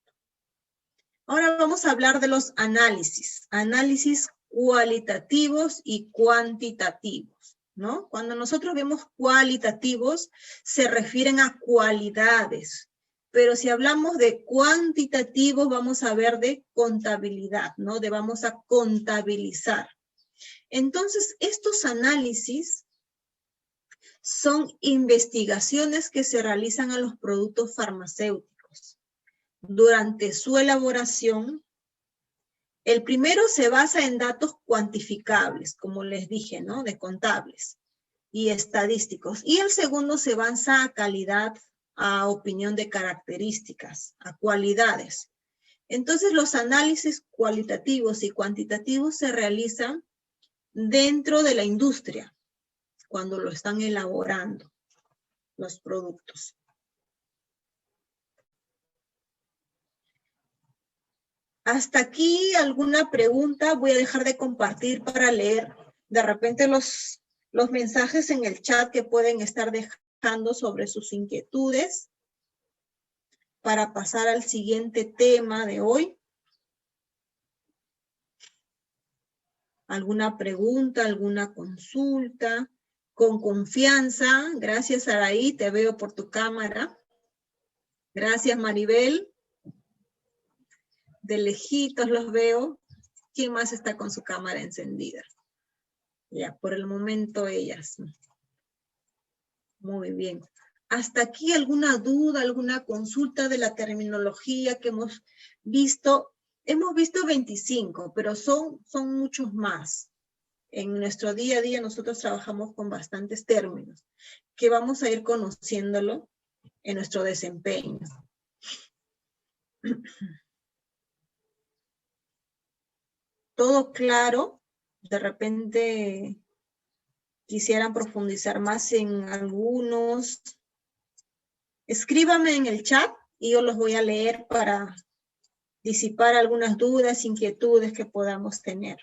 Ahora vamos a hablar de los análisis cualitativos y cuantitativos, ¿no? Cuando nosotros vemos cualitativos, se refieren a cualidades, pero si hablamos de cuantitativos, vamos a ver de contabilidad, ¿no? Vamos a contabilizar. Entonces, estos análisis son investigaciones que se realizan a los productos farmacéuticos. Durante su elaboración, el primero se basa en datos cuantificables, como les dije, ¿no? De contables y estadísticos. Y el segundo se basa a calidad, a opinión de características, a cualidades. Entonces, los análisis cualitativos y cuantitativos se realizan dentro de la industria, cuando lo están elaborando los productos. Hasta aquí alguna pregunta. Voy a dejar de compartir para leer de repente los mensajes en el chat que pueden estar dejando sobre sus inquietudes para pasar al siguiente tema de hoy. ¿Alguna pregunta, alguna consulta? Con confianza. Gracias, Araí, te veo por tu cámara. Gracias, Maribel. De lejitos los veo. ¿Quién más está con su cámara encendida? Ya, por el momento ellas. Muy bien. ¿Hasta aquí alguna duda, alguna consulta de la terminología que hemos visto? Hemos visto 25, pero son muchos más. En nuestro día a día nosotros trabajamos con bastantes términos que vamos a ir conociéndolo en nuestro desempeño. ¿Todo claro? De repente quisieran profundizar más en algunos. Escríbame en el chat y yo los voy a leer para disipar algunas dudas, inquietudes que podamos tener.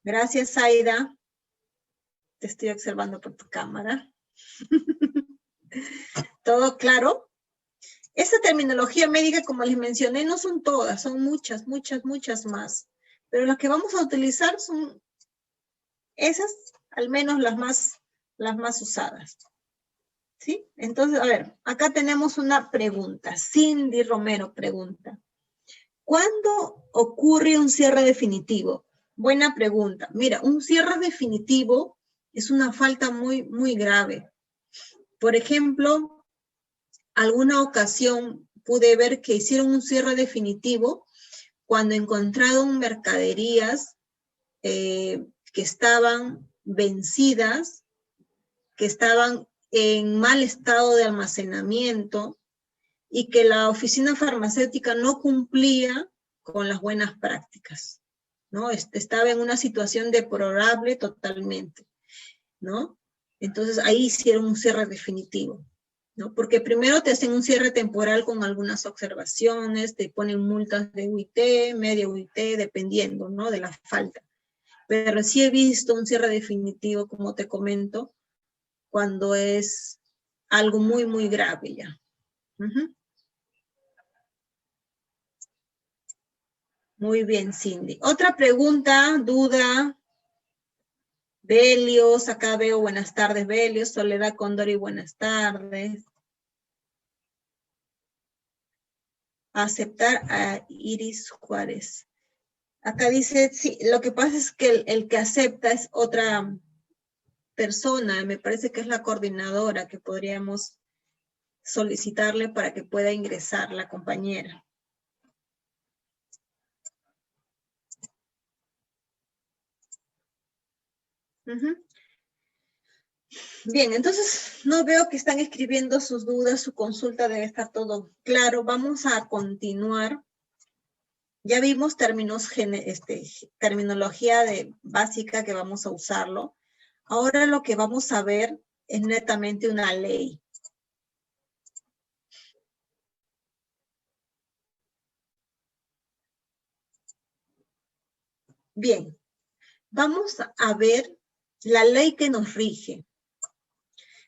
Gracias, Aida. Te estoy observando por tu cámara. ¿Todo claro? Esa terminología médica, como les mencioné, no son todas, son muchas, muchas, muchas más. Pero las que vamos a utilizar son esas, al menos las más usadas. ¿Sí? Entonces, a ver, acá tenemos una pregunta. Cindy Romero pregunta. ¿Cuándo ocurre un cierre definitivo? Buena pregunta. Mira, un cierre definitivo es una falta muy, muy grave. Por ejemplo, alguna ocasión pude ver que hicieron un cierre definitivo cuando encontraron mercaderías que estaban vencidas, que estaban en mal estado de almacenamiento y que la oficina farmacéutica no cumplía con las buenas prácticas, ¿no? Estaba en una situación deplorable totalmente, ¿no? Entonces ahí hicieron un cierre definitivo, ¿no? Porque primero te hacen un cierre temporal con algunas observaciones, te ponen multas de UIT, media UIT, dependiendo, ¿no? De la falta. Pero sí he visto un cierre definitivo, como te comento, cuando es algo muy, muy grave ya. Muy bien, Cindy. Otra pregunta, duda. Belios, acá veo buenas tardes, Belios. Soledad Condori, buenas tardes. Aceptar a Iris Juárez. Acá dice, sí, lo que pasa es que el que acepta es otra persona, me parece que es la coordinadora que podríamos solicitarle para que pueda ingresar la compañera. Bien, entonces no veo que están escribiendo sus dudas, su consulta debe estar todo claro. Vamos a continuar. Ya vimos terminología básica que vamos a usarlo. Ahora lo que vamos a ver es netamente una ley. Bien, vamos a ver la ley que nos rige.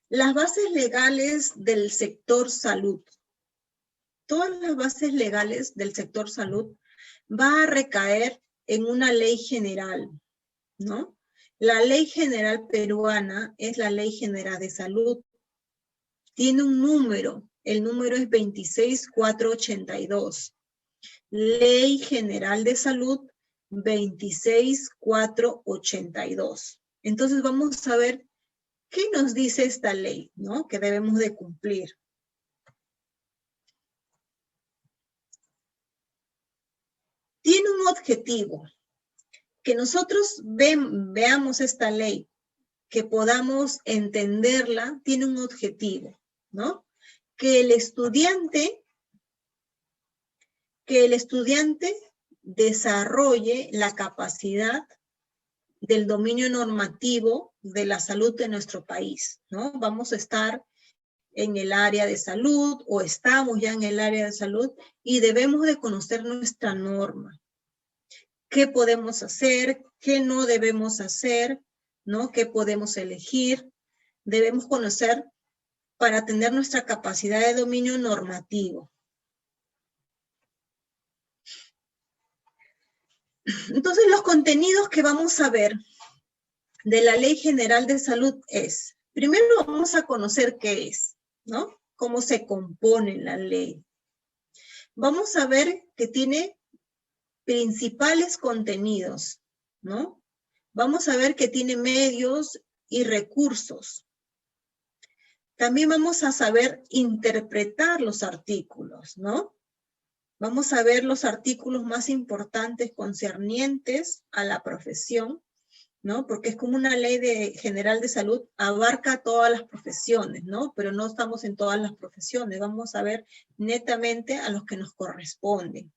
Las bases legales del sector salud. Todas las bases legales del sector salud va a recaer en una ley general, ¿no? La ley general peruana es la Ley General de Salud. Tiene un número, el número es 26482. Ley General de Salud 26482. Entonces vamos a ver qué nos dice esta ley, ¿no? Que debemos de cumplir. Tiene un objetivo, que nosotros veamos esta ley, que podamos entenderla, tiene un objetivo, ¿no? Que el estudiante desarrolle la capacidad del dominio normativo de la salud de nuestro país, ¿no? Vamos a estar en el área de salud o estamos ya en el área de salud y debemos de conocer nuestra norma. ¿Qué podemos hacer? ¿Qué no debemos hacer? ¿No? ¿Qué podemos elegir? Debemos conocer para tener nuestra capacidad de dominio normativo. Entonces, los contenidos que vamos a ver de la Ley General de Salud es, primero vamos a conocer qué es, ¿no? Cómo se compone la ley. Vamos a ver que tiene principales contenidos, ¿no? Vamos a ver que tiene medios y recursos. También vamos a saber interpretar los artículos, ¿no? Vamos a ver los artículos más importantes concernientes a la profesión, ¿no? Porque es como una ley general de salud, abarca todas las profesiones, ¿no? Pero no estamos en todas las profesiones, vamos a ver netamente a los que nos corresponden.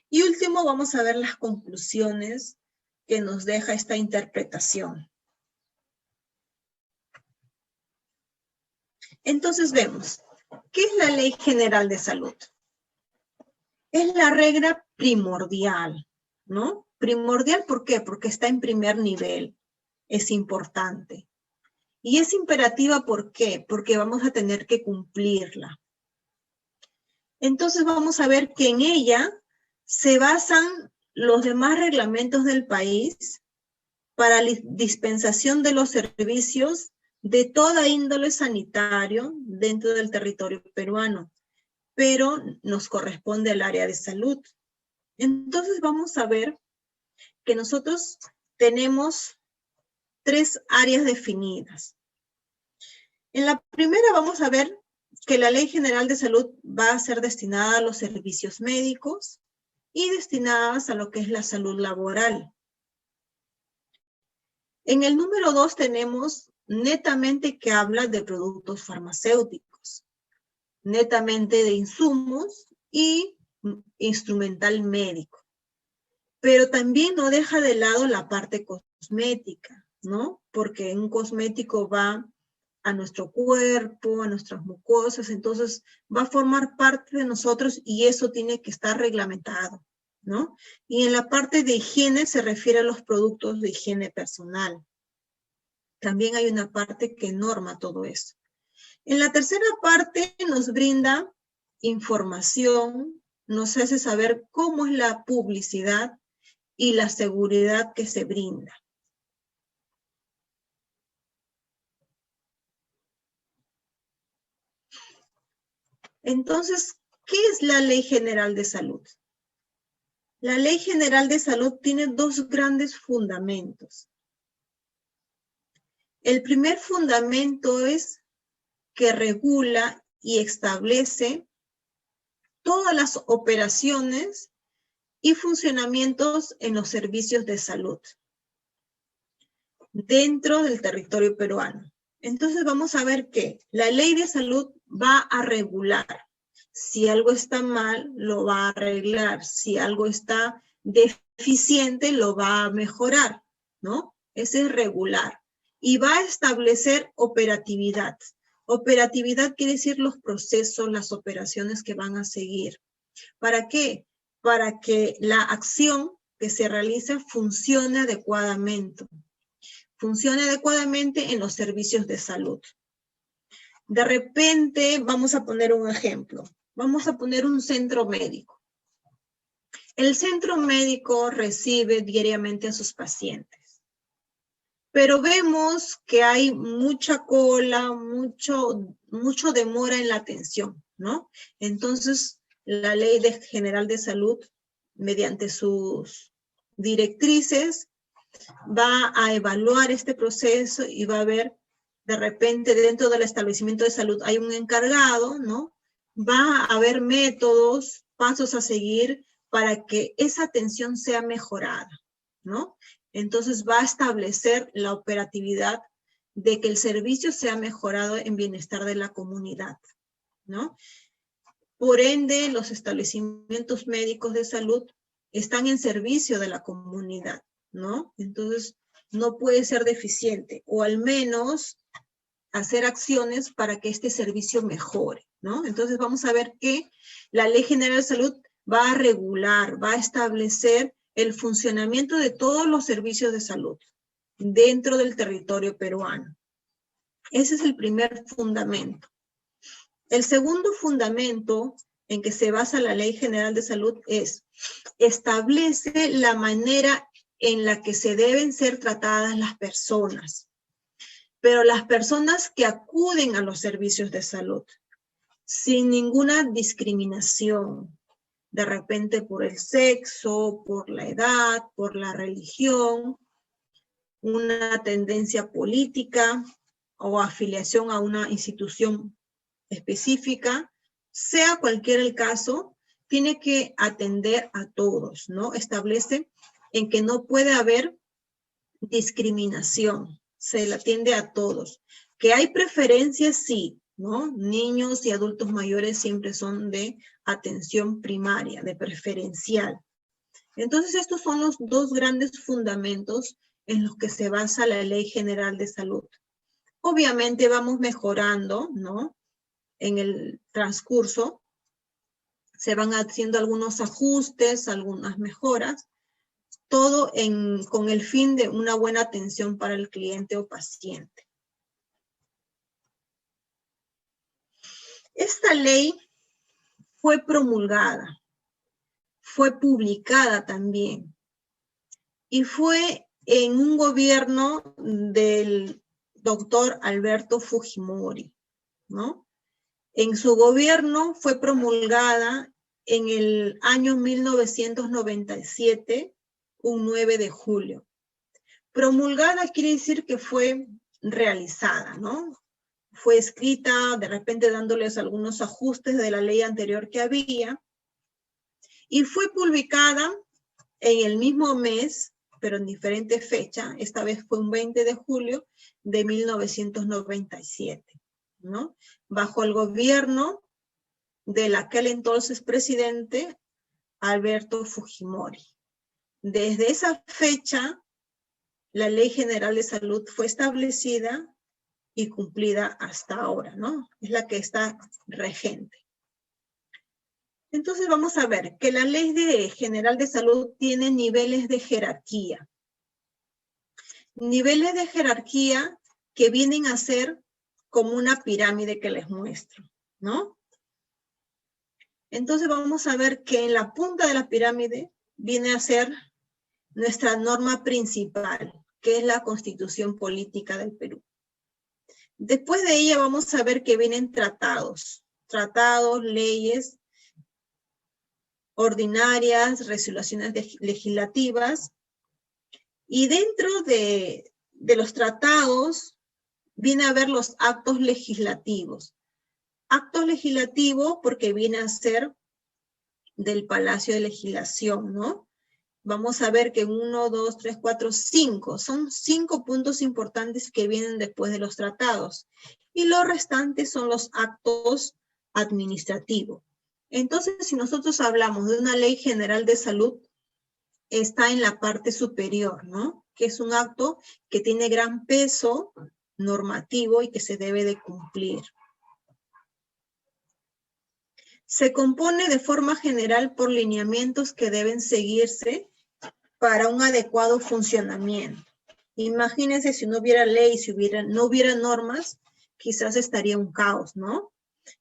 Y último, vamos a ver las conclusiones que nos deja esta interpretación. Entonces vemos, ¿qué es la Ley General de Salud? Es la regla primordial, ¿no? Primordial, ¿por qué? Porque está en primer nivel. es importante. Y es imperativa, ¿por qué? Porque vamos a tener que cumplirla. Entonces vamos a ver que en ella se basan los demás reglamentos del país para la dispensación de los servicios de toda índole sanitario dentro del territorio peruano, pero nos corresponde al área de salud. Entonces vamos a ver que nosotros tenemos 3 áreas definidas. En la primera vamos a ver que la Ley General de Salud va a ser destinada a los servicios médicos y destinadas a lo que es la salud laboral. En el número 2 tenemos netamente que habla de productos farmacéuticos, netamente de insumos y instrumental médico. Pero también no deja de lado la parte cosmética, ¿no? Porque un cosmético va a nuestro cuerpo, a nuestras mucosas, entonces va a formar parte de nosotros y eso tiene que estar reglamentado, ¿no? Y en la parte de higiene se refiere a los productos de higiene personal. También hay una parte que norma todo eso. En la tercera parte nos brinda información, nos hace saber cómo es la publicidad y la seguridad que se brinda. Entonces, ¿qué es la Ley General de Salud? La Ley General de Salud tiene 2 grandes fundamentos. El primer fundamento es que regula y establece todas las operaciones y funcionamientos en los servicios de salud dentro del territorio peruano. Entonces vamos a ver que la Ley de Salud va a regular. Si algo está mal, lo va a arreglar. Si algo está deficiente, lo va a mejorar, ¿no? Ese es regular. Y va a establecer operatividad. Operatividad quiere decir los procesos, las operaciones que van a seguir. ¿Para qué? Para que la acción que se realiza funcione adecuadamente. Funcione adecuadamente en los servicios de salud. De repente, vamos a poner un ejemplo. Vamos a poner un centro médico. El centro médico recibe diariamente a sus pacientes. Pero vemos que hay mucha cola, mucho demora en la atención, ¿no? Entonces, la Ley General de Salud, mediante sus directrices, va a evaluar este proceso y va a ver, de repente, dentro del establecimiento de salud hay un encargado, ¿no? Va a haber métodos, pasos a seguir para que esa atención sea mejorada, ¿no? Entonces va a establecer la operatividad de que el servicio sea mejorado en bienestar de la comunidad, ¿no? Por ende, los establecimientos médicos de salud están en servicio de la comunidad, ¿no? Entonces, no puede ser deficiente, o al menos hacer acciones para que este servicio mejore, ¿no? Entonces, vamos a ver que la Ley General de Salud va a regular, va a establecer el funcionamiento de todos los servicios de salud dentro del territorio peruano. Ese es el primer fundamento. El segundo fundamento en que se basa la Ley General de Salud es establece la manera en la que se deben ser tratadas las personas, pero las personas que acuden a los servicios de salud sin ninguna discriminación, de repente por el sexo, por la edad, por la religión, una tendencia política o afiliación a una institución específica, sea cualquiera el caso, tiene que atender a todos, ¿no? Establece en que no puede haber discriminación, se le atiende a todos. Que hay preferencias, sí, ¿no? Niños y adultos mayores siempre son de atención primaria, de preferencial. Entonces, estos son los 2 grandes fundamentos en los que se basa la Ley General de Salud. Obviamente vamos mejorando, ¿no? En el transcurso se van haciendo algunos ajustes, algunas mejoras. todo con el fin de una buena atención para el cliente o paciente. Esta ley fue promulgada, fue publicada también, y fue en un gobierno del doctor Alberto Fujimori, ¿no? En su gobierno fue promulgada en el año 1997, un 9 de julio. Promulgada quiere decir que fue realizada, ¿no? Fue escrita, de repente dándoles algunos ajustes de la ley anterior que había, y fue publicada en el mismo mes, pero en diferente fecha. Esta vez fue un 20 de julio de 1997, ¿no? Bajo el gobierno del aquel entonces presidente Alberto Fujimori. Desde esa fecha, la Ley General de Salud fue establecida y cumplida hasta ahora, ¿no? Es la que está regente. Entonces vamos a ver que la Ley General de Salud tiene niveles de jerarquía. Niveles de jerarquía que vienen a ser como una pirámide que les muestro, ¿no? Entonces vamos a ver que en la punta de la pirámide viene a ser nuestra norma principal, que es la Constitución Política del Perú. Después de ella vamos a ver que vienen tratados, leyes ordinarias, resoluciones legislativas, y dentro de los tratados viene a haber los actos legislativos. Actos legislativos porque viene a ser del Palacio de Legislación, ¿no? Vamos a ver que 1, 2, 3, 4, 5. Son 5 puntos importantes que vienen después de los tratados. Y los restantes son los actos administrativos. Entonces, si nosotros hablamos de una ley general de salud, está en la parte superior, ¿no? Que es un acto que tiene gran peso normativo y que se debe de cumplir. Se compone de forma general por lineamientos que deben seguirse para un adecuado funcionamiento. Imagínense si no hubiera ley, si no hubiera normas, quizás estaría un caos, ¿no?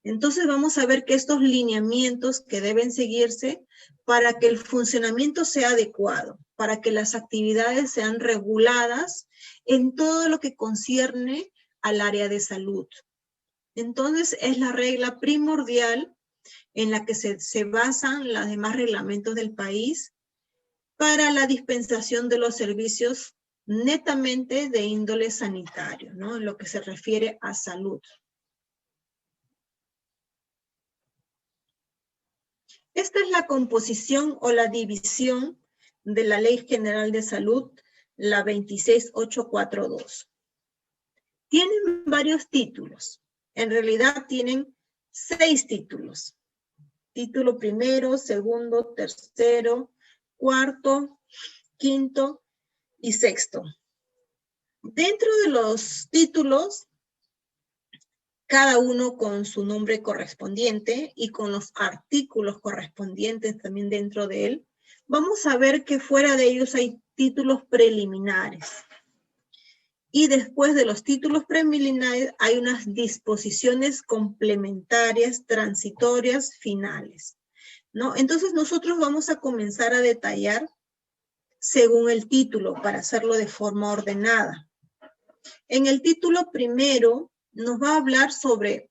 Entonces vamos a ver que estos lineamientos que deben seguirse para que el funcionamiento sea adecuado, para que las actividades sean reguladas en todo lo que concierne al área de salud. Entonces es la regla primordial en la que se basan los demás reglamentos del país para la dispensación de los servicios netamente de índole sanitario, ¿no? En lo que se refiere a salud. Esta es la composición o la división de la Ley General de Salud, la 26842. Tienen varios títulos. En realidad tienen 6 títulos. Título primero, segundo, tercero, cuarto, quinto y sexto. Dentro de los títulos, cada uno con su nombre correspondiente y con los artículos correspondientes también dentro de él, vamos a ver que fuera de ellos hay títulos preliminares. Y después de los títulos preliminares hay unas disposiciones complementarias, transitorias, finales, ¿no? Entonces nosotros vamos a comenzar a detallar según el título para hacerlo de forma ordenada. En el título primero nos va a hablar sobre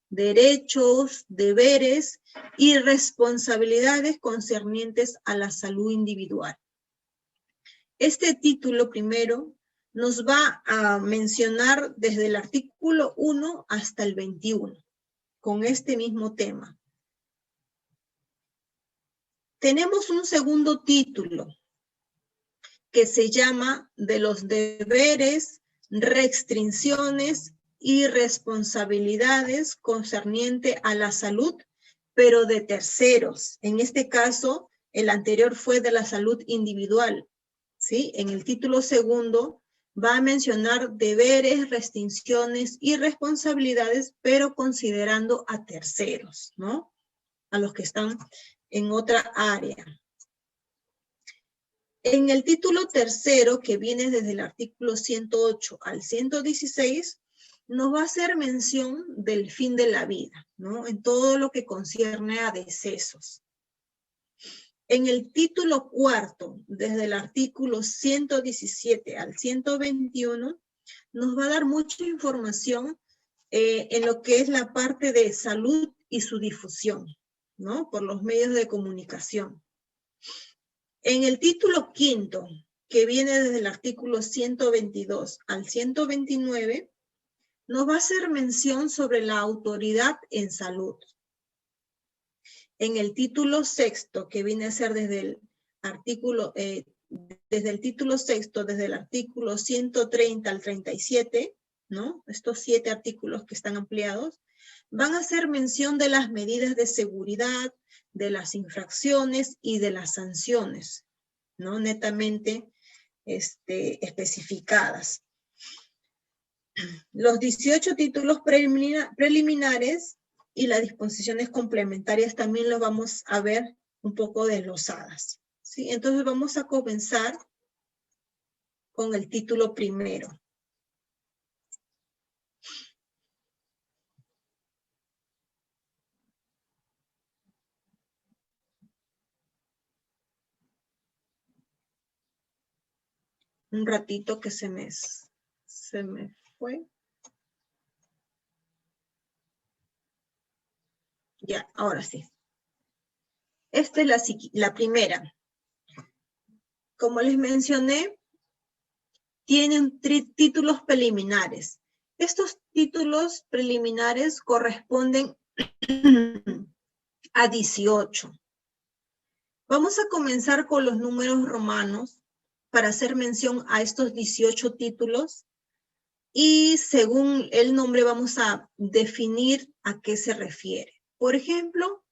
derechos, deberes y responsabilidades concernientes a la salud individual. Este título primero nos va a mencionar desde el artículo 1 hasta el 21, con este mismo tema. Tenemos un segundo título que se llama de los deberes, restricciones y responsabilidades concerniente a la salud, pero de terceros. En este caso, el anterior fue de la salud individual, ¿sí? En el título segundo va a mencionar deberes, restricciones y responsabilidades, pero considerando a terceros, ¿no? A los que están en otra área. En el título tercero, que viene desde el artículo 108 al 116, nos va a hacer mención del fin de la vida, ¿no? En todo lo que concierne a decesos. En el título cuarto, desde el artículo 117 al 121, nos va a dar mucha información en lo que es la parte de salud y su difusión, ¿no? Por los medios de comunicación. En el título quinto, que viene desde el artículo 122 al 129, nos va a hacer mención sobre la autoridad en salud. En el título sexto, que viene a ser desde el artículo, desde el título sexto, desde el artículo 130 al 37, ¿no? Estos 7 artículos que están ampliados, van a hacer mención de las medidas de seguridad, de las infracciones y de las sanciones, ¿no? Netamente especificadas. Los 18 títulos preliminares y las disposiciones complementarias también lo vamos a ver un poco desglosadas, ¿sí? Entonces vamos a comenzar con el título primero. Un ratito que se me fue. Ya, ahora sí. Esta es la primera. Como les mencioné, tienen títulos preliminares. Estos títulos preliminares corresponden a 18. Vamos a comenzar con los números romanos para hacer mención a estos 18 títulos y según el nombre vamos a definir a qué se refiere. Por ejemplo,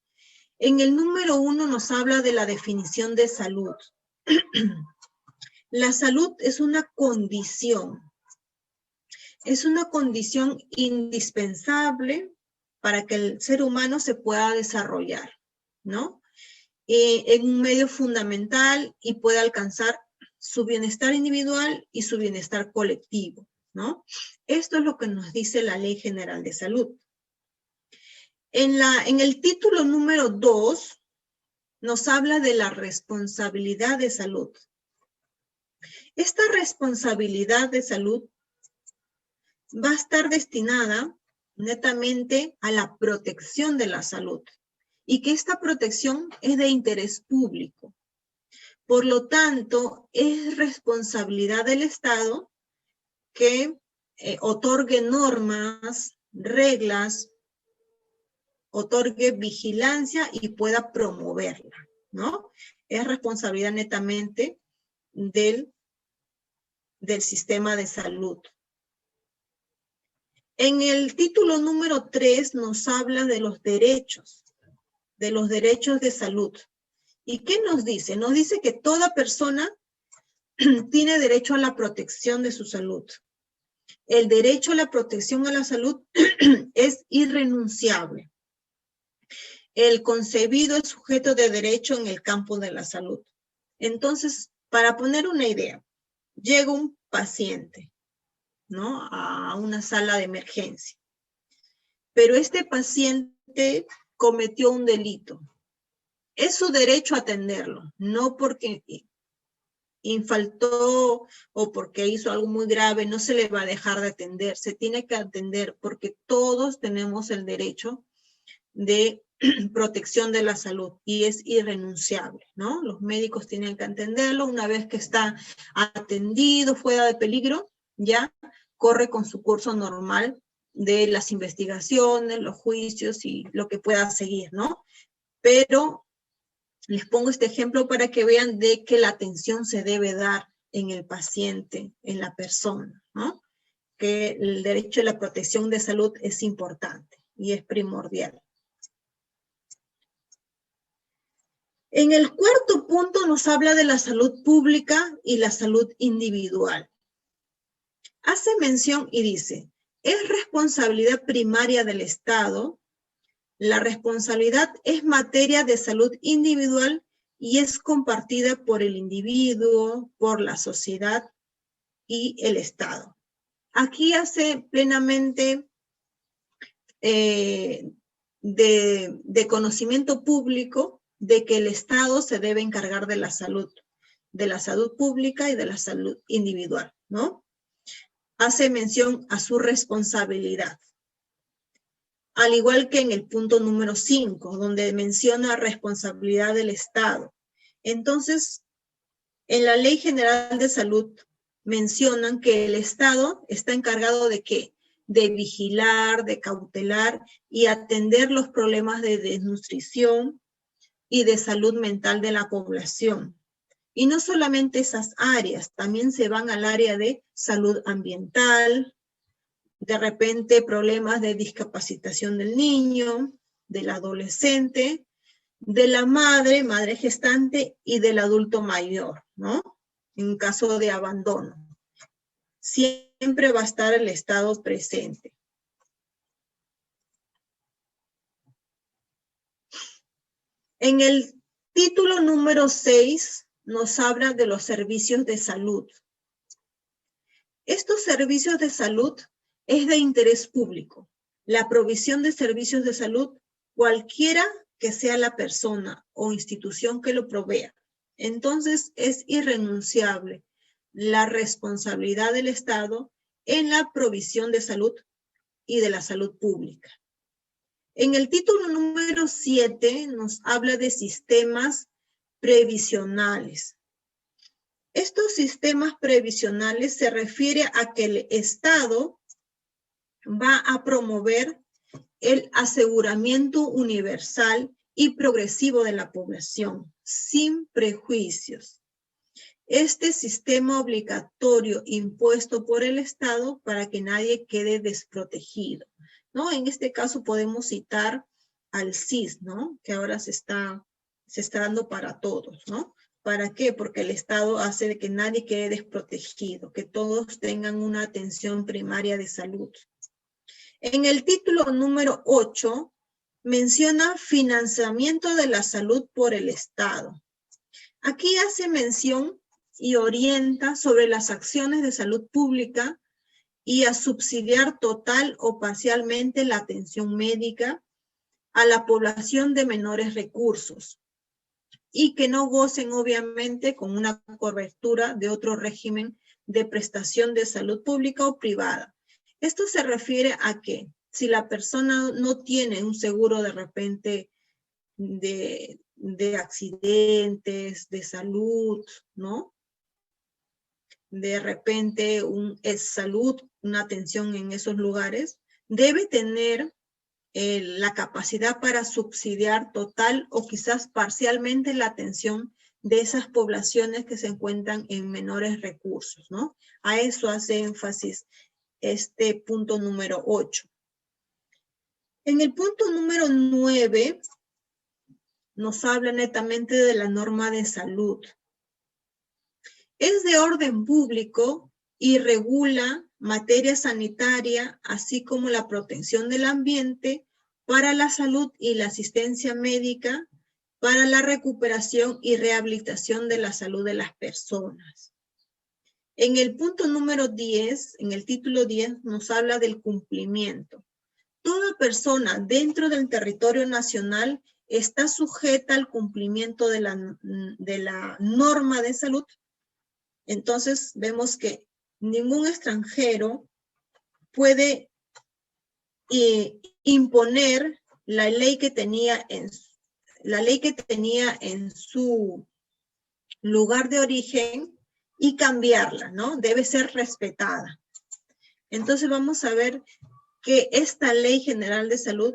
en el número 1 nos habla de la definición de salud. La salud es una condición indispensable para que el ser humano se pueda desarrollar, ¿no? En un medio fundamental y pueda alcanzar su bienestar individual y su bienestar colectivo, ¿no? Esto es lo que nos dice la Ley General de Salud. En el título número 2 nos habla de la responsabilidad de salud. Esta responsabilidad de salud va a estar destinada netamente a la protección de la salud y que esta protección es de interés público. Por lo tanto, es responsabilidad del Estado que otorgue normas, reglas, otorgue vigilancia y pueda promoverla, ¿no? Es responsabilidad netamente del sistema de salud. En el título número 3 nos habla de los derechos de salud. ¿Y qué nos dice? Nos dice que toda persona tiene derecho a la protección de su salud. El derecho a la protección a la salud es irrenunciable. El concebido es sujeto de derecho en el campo de la salud. Entonces, para poner una idea, llega un paciente, ¿no? A una sala de emergencia. Pero este paciente cometió un delito. Es su derecho atenderlo, no porque infaltó o porque hizo algo muy grave, no se le va a dejar de atender. Se tiene que atender porque todos tenemos el derecho de protección de la salud y es irrenunciable, ¿no? Los médicos tienen que atenderlo. Una vez que está atendido, fuera de peligro, ya corre con su curso normal de las investigaciones, los juicios y lo que pueda seguir, ¿no? Pero les pongo este ejemplo para que vean de que la atención se debe dar en el paciente, en la persona, ¿no? Que el derecho a la protección de salud es importante y es primordial. En el cuarto punto nos habla de la salud pública y la salud individual. Hace mención y dice, es responsabilidad primaria del Estado. La responsabilidad es materia de salud individual y es compartida por el individuo, por la sociedad y el Estado. Aquí hace plenamente de conocimiento público de que el Estado se debe encargar de la salud pública y de la salud individual, ¿no? Hace mención a su responsabilidad. Al igual que en el punto número 5, donde menciona responsabilidad del Estado. Entonces, en la Ley General de Salud mencionan que el Estado está encargado de ¿qué? De vigilar, de cautelar y atender los problemas de desnutrición y de salud mental de la población. Y no solamente esas áreas, también se van al área de salud ambiental, de repente problemas de discapacitación del niño, del adolescente, de la madre gestante y del adulto mayor, ¿no? En caso de abandono. Siempre va a estar el Estado presente. En el título número 6 nos habla de los servicios de salud. Estos servicios de salud es de interés público. La provisión de servicios de salud, cualquiera que sea la persona o institución que lo provea. Entonces, es irrenunciable la responsabilidad del Estado en la provisión de salud y de la salud pública. En el título número 7 nos habla de sistemas previsionales. Estos sistemas previsionales se refiere a que el Estado va a promover el aseguramiento universal y progresivo de la población, sin prejuicios. Este sistema obligatorio impuesto por el Estado para que nadie quede desprotegido, ¿no? En este caso podemos citar al SIS, ¿no? Que ahora se está dando para todos, ¿no? ¿Para qué? Porque el Estado hace de que nadie quede desprotegido, que todos tengan una atención primaria de salud. En el título número 8 menciona financiamiento de la salud por el Estado. Aquí hace mención y orienta sobre las acciones de salud pública y a subsidiar total o parcialmente la atención médica a la población de menores recursos y que no gocen obviamente con una cobertura de otro régimen de prestación de salud pública o privada. Esto se refiere a que si la persona no tiene un seguro de repente de accidentes, de salud, ¿no? De repente salud, una atención en esos lugares, debe tener la capacidad para subsidiar total o quizás parcialmente la atención de esas poblaciones que se encuentran en menores recursos, ¿no? A eso hace énfasis este punto número 8. En el punto número 9 nos habla netamente de la norma de salud. Es de orden público y regula materia sanitaria, así como la protección del ambiente para la salud y la asistencia médica para la recuperación y rehabilitación de la salud de las personas. En el punto número 10, en el título 10, nos habla del cumplimiento. Toda persona dentro del territorio nacional está sujeta al cumplimiento de la norma de salud. Entonces, vemos que ningún extranjero puede imponer la ley que tenía en su lugar de origen y cambiarla, ¿no? Debe ser respetada. Entonces, vamos a ver que esta Ley General de Salud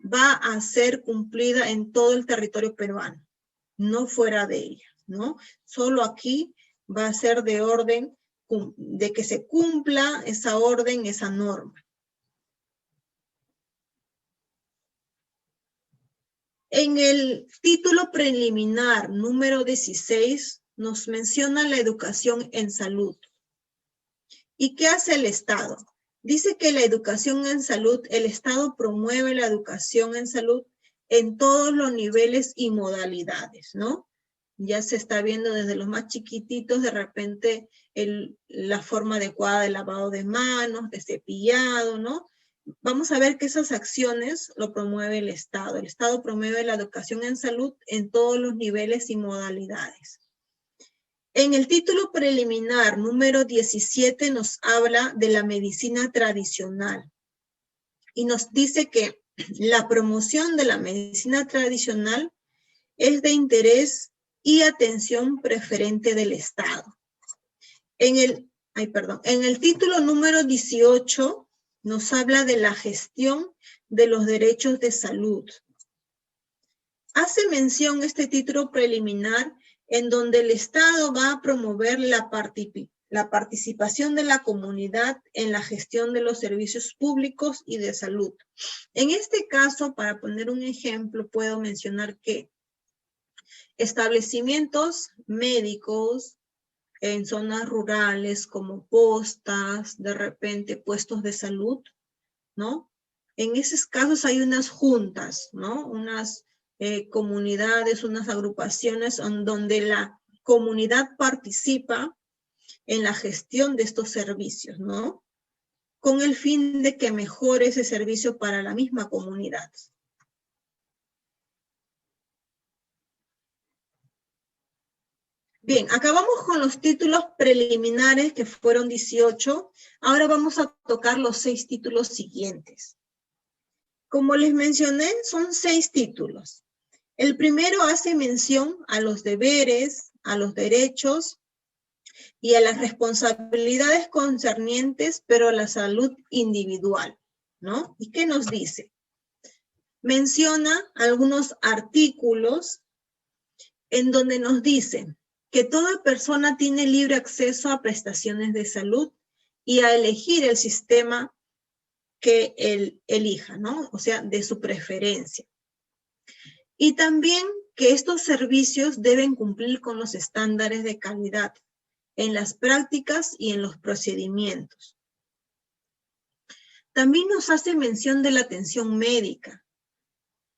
va a ser cumplida en todo el territorio peruano, no fuera de ella, ¿no? Solo aquí va a ser de orden de que se cumpla esa orden, esa norma. En el título preliminar número 16 nos menciona la educación en salud. ¿Y qué hace el Estado? Dice que la educación en salud, el Estado promueve la educación en salud en todos los niveles y modalidades, ¿no? Ya se está viendo desde los más chiquititos, de repente, la forma adecuada de lavado de manos, de cepillado, ¿no? Vamos a ver que esas acciones lo promueve el Estado. El Estado promueve la educación en salud en todos los niveles y modalidades. En el título preliminar número 17 nos habla de la medicina tradicional y nos dice que la promoción de la medicina tradicional es de interés y atención preferente del Estado. En el título número 18 nos habla de la gestión de los derechos de salud. Hace mención este título preliminar en donde el Estado va a promover la participación de la comunidad en la gestión de los servicios públicos y de salud. En este caso, para poner un ejemplo, puedo mencionar que establecimientos médicos en zonas rurales como postas, de repente puestos de salud, ¿no? En esos casos hay unas juntas, ¿no? Unas comunidades, unas agrupaciones donde la comunidad participa en la gestión de estos servicios, ¿no? Con el fin de que mejore ese servicio para la misma comunidad. Bien, acabamos con los títulos preliminares, que fueron 18. Ahora vamos a tocar los 6 títulos siguientes. Como les mencioné, son 6 títulos. El primero hace mención a los deberes, a los derechos y a las responsabilidades concernientes, pero a la salud individual, ¿no? ¿Y qué nos dice? Menciona algunos artículos en donde nos dice que toda persona tiene libre acceso a prestaciones de salud y a elegir el sistema que él elija, ¿no? O sea, de su preferencia. Y también que estos servicios deben cumplir con los estándares de calidad en las prácticas y en los procedimientos. También nos hace mención de la atención médica,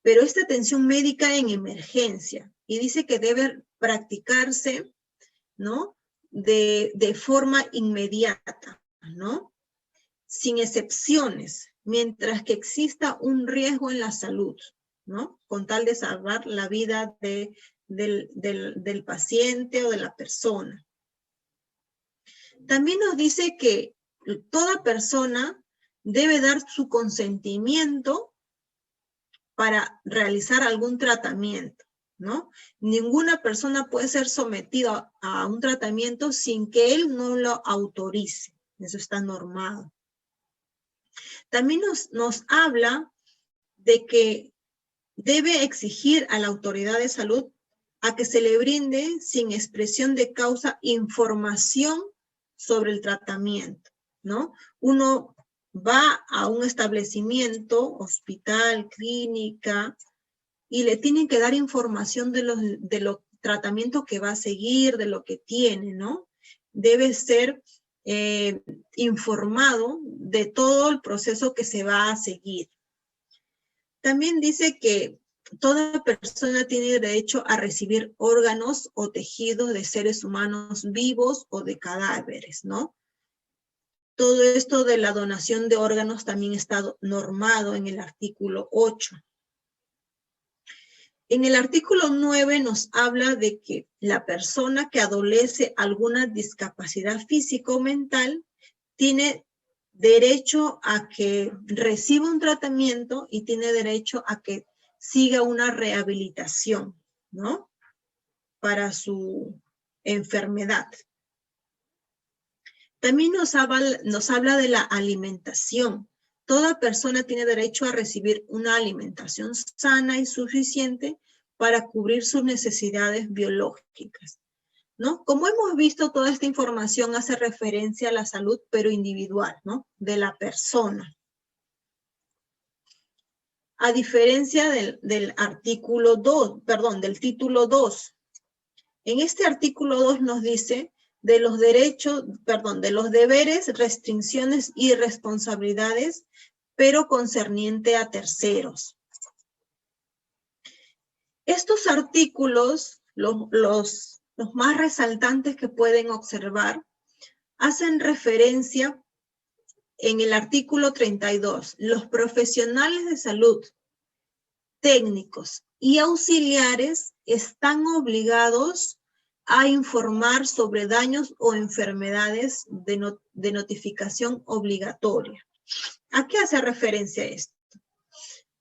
pero esta atención médica en emergencia, y dice que debe practicarse, ¿no? De forma inmediata, ¿no? Sin excepciones, mientras que exista un riesgo en la salud, ¿no? Con tal de salvar la vida del paciente o de la persona. También nos dice que toda persona debe dar su consentimiento para realizar algún tratamiento, ¿no? Ninguna persona puede ser sometida a un tratamiento sin que él no lo autorice. Eso está normado. También nos habla de que debe exigir a la autoridad de salud a que se le brinde sin expresión de causa información sobre el tratamiento, ¿no? Uno va a un establecimiento, hospital, clínica, y le tienen que dar información de los tratamientos que va a seguir, de lo que tiene, ¿no? Debe ser informado de todo el proceso que se va a seguir. También dice que toda persona tiene derecho a recibir órganos o tejidos de seres humanos vivos o de cadáveres, ¿no? Todo esto de la donación de órganos también está normado en el artículo 8. En el artículo 9 nos habla de que la persona que adolece alguna discapacidad física o mental tiene derecho a que reciba un tratamiento y tiene derecho a que siga una rehabilitación, ¿no? Para su enfermedad. También nos habla de la alimentación. Toda persona tiene derecho a recibir una alimentación sana y suficiente para cubrir sus necesidades biológicas, ¿no? Como hemos visto, toda esta información hace referencia a la salud, pero individual, ¿no? De la persona. A diferencia del artículo 2, perdón, del título 2. En este artículo 2 nos dice de los derechos, perdón, de los deberes, restricciones y responsabilidades, pero concerniente a terceros. Estos artículos Los más resaltantes que pueden observar hacen referencia en el artículo 32. Los profesionales de salud, técnicos y auxiliares están obligados a informar sobre daños o enfermedades de notificación obligatoria. ¿A qué hace referencia esto?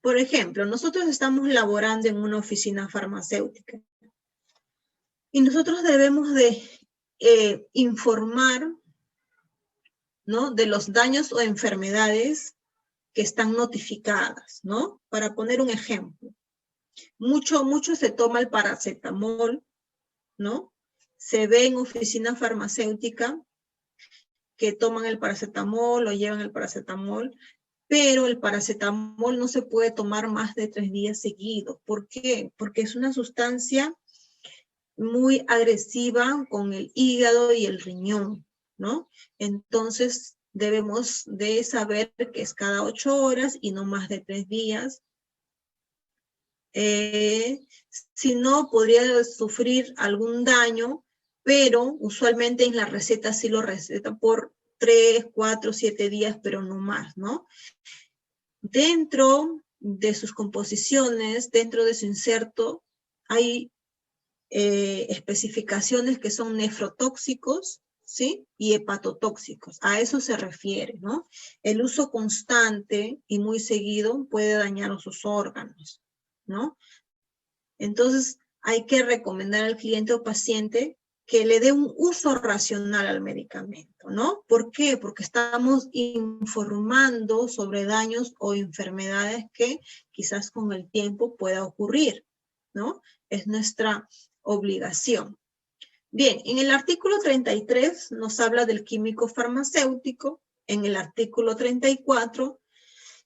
Por ejemplo, nosotros estamos laborando en una oficina farmacéutica y nosotros debemos de informar, ¿no?, de los daños o enfermedades que están notificadas, ¿no? Para poner un ejemplo, mucho se toma el paracetamol, ¿no? Se ve en oficina farmacéutica que toman el paracetamol o llevan el paracetamol, pero el paracetamol no se puede tomar más de 3 días seguidos. ¿Por qué? Porque es una sustancia muy agresiva con el hígado y el riñón, ¿no? Entonces debemos de saber que es cada 8 horas y no más de 3 días. Si no, podría sufrir algún daño, pero usualmente en la receta sí lo receta por 3, 4, 7 días, pero no más, ¿no? Dentro de sus composiciones, dentro de su inserto, hay especificaciones que son nefrotóxicos, ¿sí? Y hepatotóxicos. A eso se refiere, ¿no? El uso constante y muy seguido puede dañar sus órganos, ¿no? Entonces, hay que recomendar al cliente o paciente que le dé un uso racional al medicamento, ¿no? ¿Por qué? Porque estamos informando sobre daños o enfermedades que quizás con el tiempo pueda ocurrir, ¿no? Es nuestra obligación. Bien, en el artículo 33 nos habla del químico farmacéutico, en el artículo 34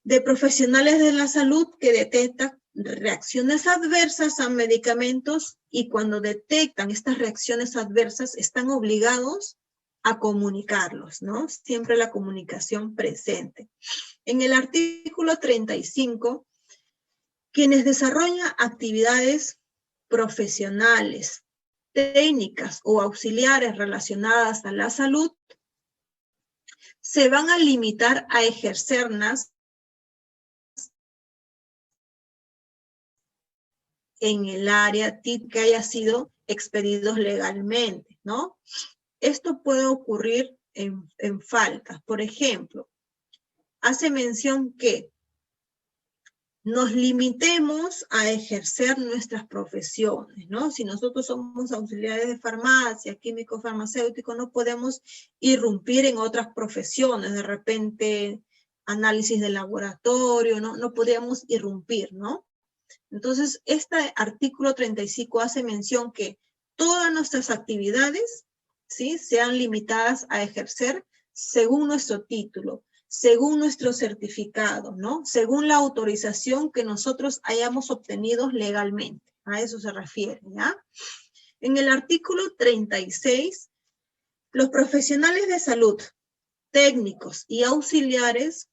de profesionales de la salud que detectan reacciones adversas a medicamentos y cuando detectan estas reacciones adversas están obligados a comunicarlos, ¿no? Siempre la comunicación presente. En el artículo 35, quienes desarrollan actividades profesionales, técnicas o auxiliares relacionadas a la salud se van a limitar a ejercerlas en el área que haya sido expedidos legalmente, ¿no? Esto puede ocurrir en faltas. Por ejemplo, hace mención que nos limitemos a ejercer nuestras profesiones, ¿no? Si nosotros somos auxiliares de farmacia, químico farmacéutico, no podemos irrumpir en otras profesiones, de repente análisis de laboratorio, ¿no? No podríamos irrumpir, ¿no? Entonces, este artículo 35 hace mención que todas nuestras actividades, ¿sí?, sean limitadas a ejercer según nuestro título, según nuestro certificado, ¿no? Según la autorización que nosotros hayamos obtenido legalmente. A eso se refiere, ¿ya? En el artículo 36, los profesionales de salud, técnicos y auxiliares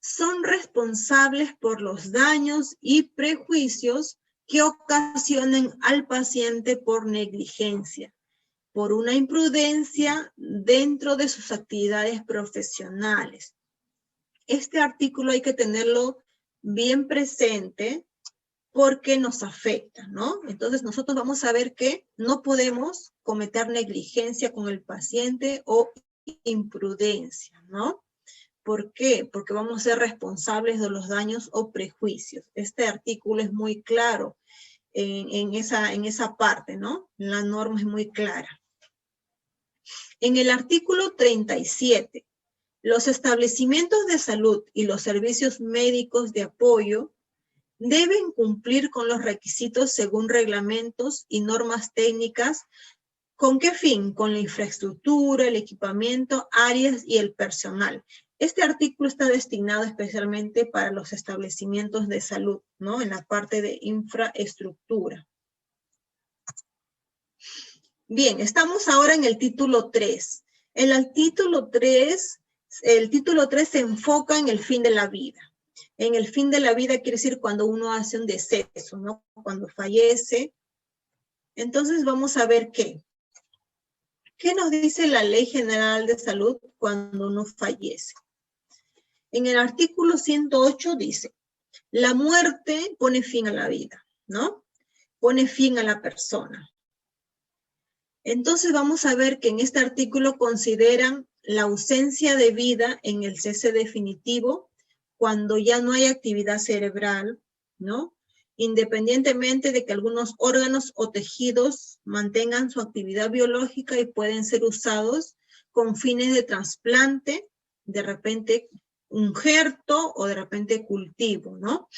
son responsables por los daños y prejuicios que ocasionen al paciente por negligencia, por una imprudencia dentro de sus actividades profesionales. Este artículo hay que tenerlo bien presente porque nos afecta, ¿no? Entonces nosotros vamos a ver que no podemos cometer negligencia con el paciente o imprudencia, ¿no? ¿Por qué? Porque vamos a ser responsables de los daños o prejuicios. Este artículo es muy claro en esa parte, ¿no? La norma es muy clara. En el artículo 37, los establecimientos de salud y los servicios médicos de apoyo deben cumplir con los requisitos según reglamentos y normas técnicas. ¿Con qué fin? Con la infraestructura, el equipamiento, áreas y el personal. Este artículo está destinado especialmente para los establecimientos de salud, ¿no? En la parte de infraestructura. Bien, estamos ahora en el título 3. En el título 3 se enfoca en el fin de la vida. En el fin de la vida quiere decir cuando uno hace un deceso, ¿no? Cuando fallece, Entonces vamos a ver qué nos dice la Ley General de Salud cuando uno fallece. En el artículo 108 dice, la muerte pone fin a la vida, ¿no? Pone fin a la persona. Entonces vamos a ver que en este artículo consideran la ausencia de vida en el cese definitivo cuando ya no hay actividad cerebral, ¿no? Independientemente de que algunos órganos o tejidos mantengan su actividad biológica y pueden ser usados con fines de trasplante, de repente injerto o de repente cultivo, ¿no?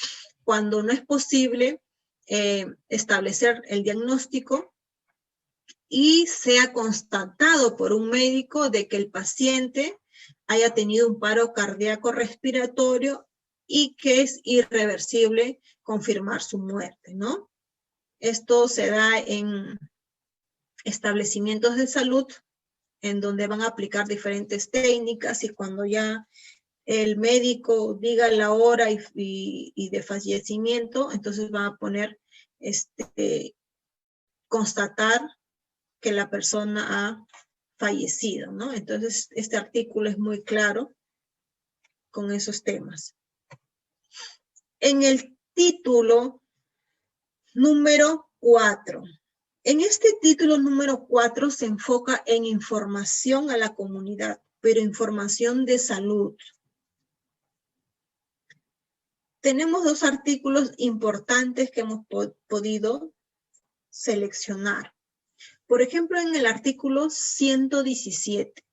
Cuando no es posible establecer el diagnóstico y sea constatado por un médico de que el paciente haya tenido un paro cardíaco respiratorio y que es irreversible confirmar su muerte, ¿no? Esto se da en establecimientos de salud en donde van a aplicar diferentes técnicas y cuando ya el médico diga la hora y de fallecimiento, entonces van a poner, constatar que la persona ha fallecido, ¿no? Entonces, este artículo es muy claro con esos temas. En el título número 4. En este título número 4 se enfoca en información a la comunidad, pero información de salud. Tenemos dos artículos importantes que hemos podido seleccionar. Por ejemplo, en el artículo 117,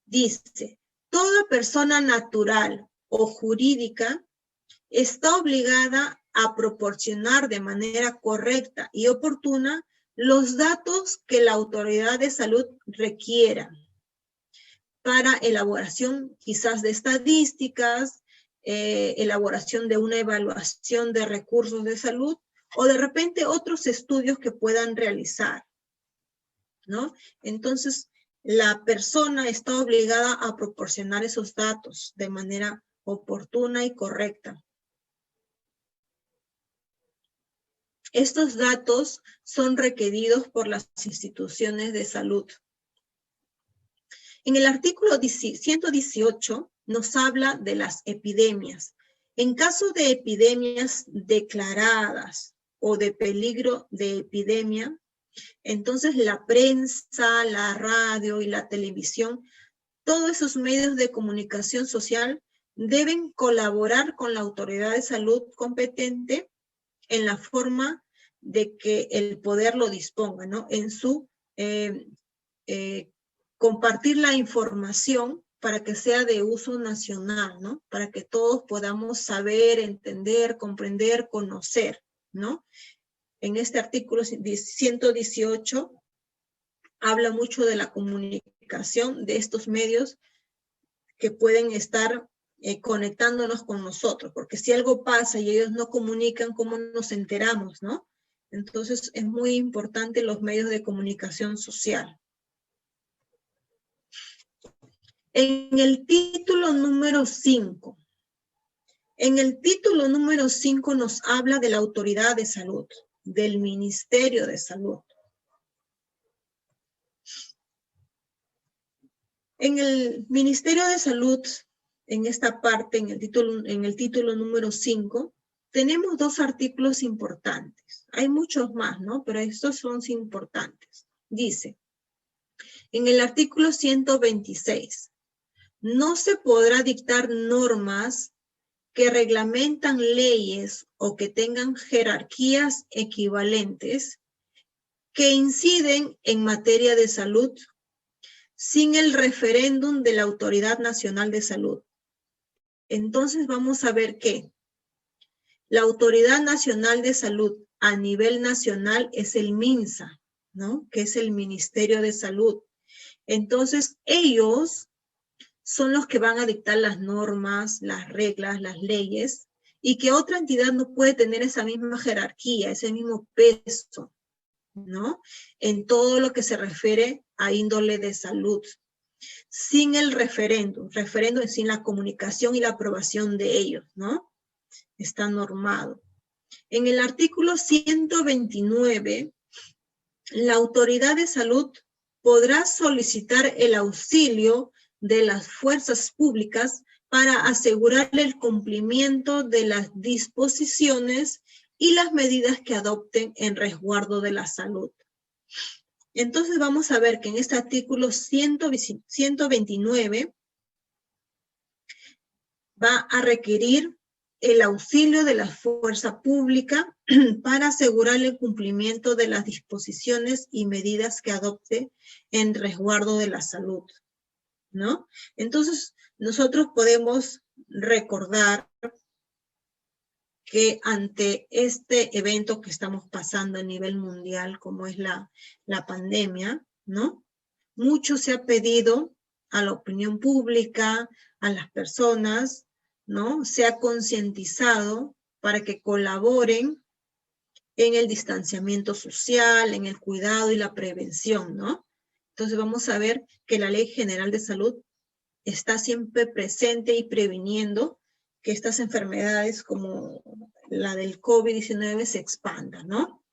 dice, toda persona natural o jurídica está obligada a proporcionar de manera correcta y oportuna los datos que la autoridad de salud requiera para elaboración quizás de estadísticas, elaboración de una evaluación de recursos de salud o de repente otros estudios que puedan realizar, ¿no? Entonces, la persona está obligada a proporcionar esos datos de manera oportuna y correcta. Estos datos son requeridos por las instituciones de salud. En el artículo 118 nos habla de las epidemias. En caso de epidemias declaradas o de peligro de epidemia, entonces la prensa, la radio y la televisión, todos esos medios de comunicación social deben colaborar con la autoridad de salud competente en la forma de que el poder lo disponga, ¿no? En su compartir la información para que sea de uso nacional, ¿no? Para que todos podamos saber, entender, comprender, conocer, ¿no? En este artículo 118 habla mucho de la comunicación de estos medios que pueden estar conectándonos con nosotros, porque si algo pasa y ellos no comunican, ¿cómo nos enteramos, no? Entonces es muy importante los medios de comunicación social. En el título número 5. En el título número 5 nos habla de la autoridad de salud, del Ministerio de Salud. En el Ministerio de Salud, en esta parte, en el título número 5, tenemos dos artículos importantes. Hay muchos más, ¿no? Pero estos son importantes. Dice, en el artículo 126, no se podrá dictar normas que reglamentan leyes o que tengan jerarquías equivalentes que inciden en materia de salud sin el referéndum de la Autoridad Nacional de Salud. Entonces vamos a ver que la Autoridad Nacional de Salud a nivel nacional es el MINSA, ¿no? Que es el Ministerio de Salud. Entonces ellos son los que van a dictar las normas, las reglas, las leyes, y que otra entidad no puede tener esa misma jerarquía, ese mismo peso, ¿no? En todo lo que se refiere a índole de salud. Sin el referéndum sin la comunicación y la aprobación de ellos, ¿no? Está normado. En el artículo 129 la autoridad de salud podrá solicitar el auxilio de las fuerzas públicas para asegurar el cumplimiento de las disposiciones y las medidas que adopten en resguardo de la salud. Entonces vamos a ver que en este artículo 129 va a requerir el auxilio de la fuerza pública para asegurar el cumplimiento de las disposiciones y medidas que adopte en resguardo de la salud, ¿no? Entonces, nosotros podemos recordar que ante este evento que estamos pasando a nivel mundial, como es la pandemia, ¿no? Mucho se ha pedido a la opinión pública, a las personas, ¿no? Se ha concientizado para que colaboren en el distanciamiento social, en el cuidado y la prevención, ¿no? Entonces vamos a ver que la Ley General de Salud está siempre presente y previniendo que estas enfermedades como la del COVID-19 se expandan, ¿no?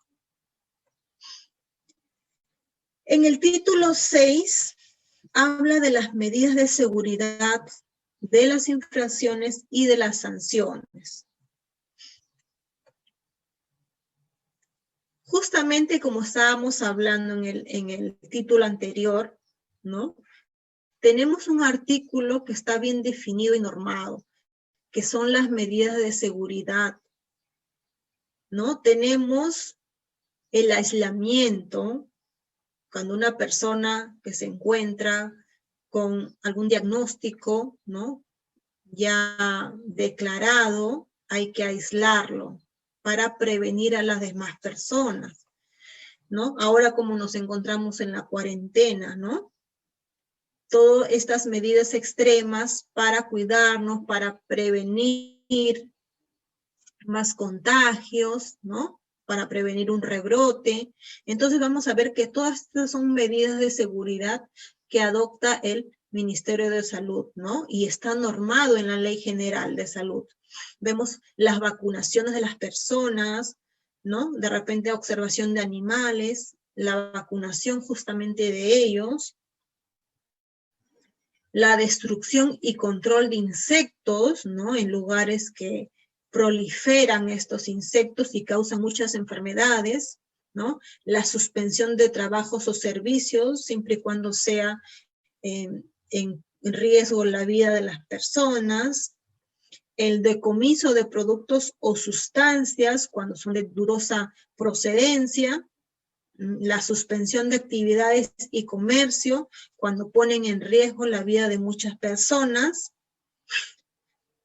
En el título 6 habla de las medidas de seguridad, de las infracciones y de las sanciones. Justamente como estábamos hablando en el título anterior, ¿no? Tenemos un artículo que está bien definido y normado, que son las medidas de seguridad, ¿no? Tenemos el aislamiento, cuando una persona que se encuentra con algún diagnóstico, ¿no? Ya declarado, hay que aislarlo para prevenir a las demás personas, ¿no? Ahora como nos encontramos en la cuarentena, ¿no? Todas estas medidas extremas para cuidarnos, para prevenir más contagios, ¿no? Para prevenir un rebrote. Entonces vamos a ver que todas estas son medidas de seguridad que adopta el Ministerio de Salud, ¿no? Y está normado en la Ley General de Salud. Vemos las vacunaciones de las personas, ¿no? De repente observación de animales, la vacunación justamente de ellos, la destrucción y control de insectos, ¿no? En lugares que proliferan estos insectos y causan muchas enfermedades, ¿no? La suspensión de trabajos o servicios, siempre y cuando sea en riesgo la vida de las personas, el decomiso de productos o sustancias cuando son de dudosa procedencia, la suspensión de actividades y comercio cuando ponen en riesgo la vida de muchas personas.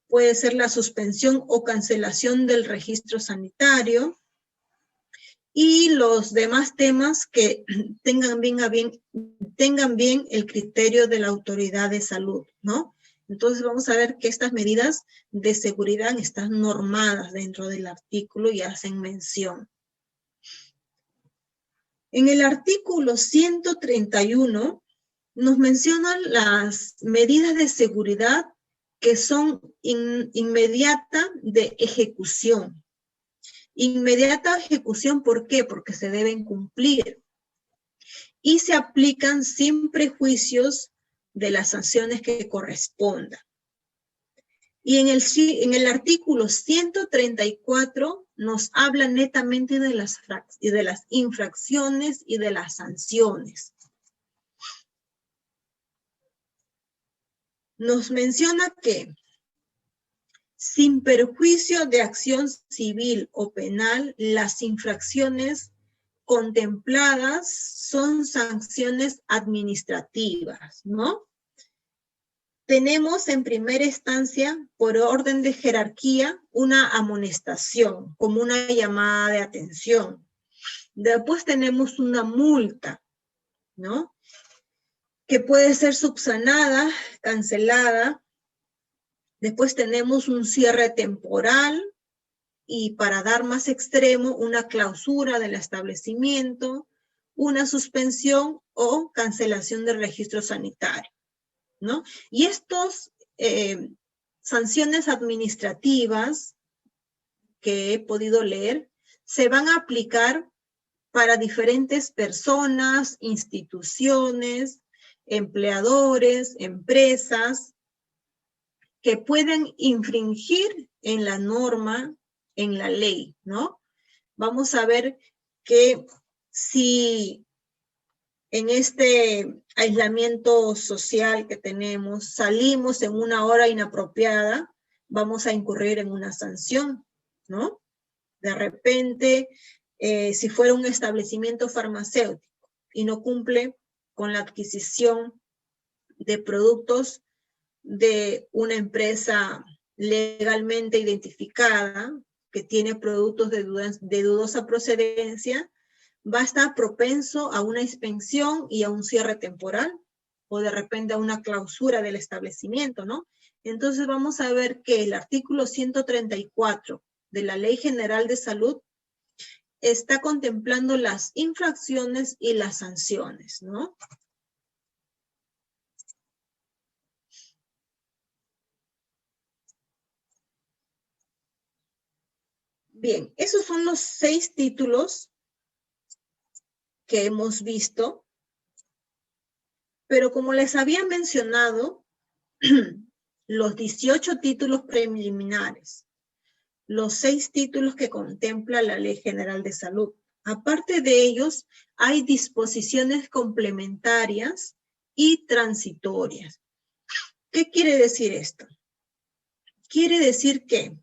Puede ser la suspensión o cancelación del registro sanitario. Y los demás temas que tengan bien el criterio de la autoridad de salud, ¿no? Entonces vamos a ver que estas medidas de seguridad están normadas dentro del artículo y hacen mención. En el artículo 131 nos mencionan las medidas de seguridad que son inmediata de ejecución. Inmediata ejecución, ¿por qué? Porque se deben cumplir. Y se aplican sin prejuicios de las sanciones que correspondan. Y en el artículo 134 nos habla netamente de las infracciones y de las sanciones. Nos menciona que sin perjuicio de acción civil o penal, las infracciones contempladas son sanciones administrativas, ¿no? Tenemos en primera instancia, por orden de jerarquía, una amonestación, como una llamada de atención. Después tenemos una multa, ¿no? Que puede ser subsanada, cancelada. Después tenemos un cierre temporal y, para dar más extremo, una clausura del establecimiento, una suspensión o cancelación del registro sanitario, ¿no? Y estos sanciones administrativas que he podido leer se van a aplicar para diferentes personas, instituciones, empleadores, empresas, que pueden infringir en la norma, en la ley, ¿no? Vamos a ver que si en este aislamiento social que tenemos salimos en una hora inapropiada, vamos a incurrir en una sanción, ¿no? De repente, si fuera un establecimiento farmacéutico y no cumple con la adquisición de productos de una empresa legalmente identificada, que tiene productos de dudosa procedencia, va a estar propenso a una inspección y a un cierre temporal, o de repente a una clausura del establecimiento, ¿no? Entonces vamos a ver que el artículo 134 de la Ley General de Salud está contemplando las infracciones y las sanciones, ¿no? Bien, esos son los 6 títulos que hemos visto, pero como les había mencionado, los 18 títulos preliminares, los 6 títulos que contempla la Ley General de Salud. Aparte de ellos, hay disposiciones complementarias y transitorias. ¿Qué quiere decir esto? Quiere decir que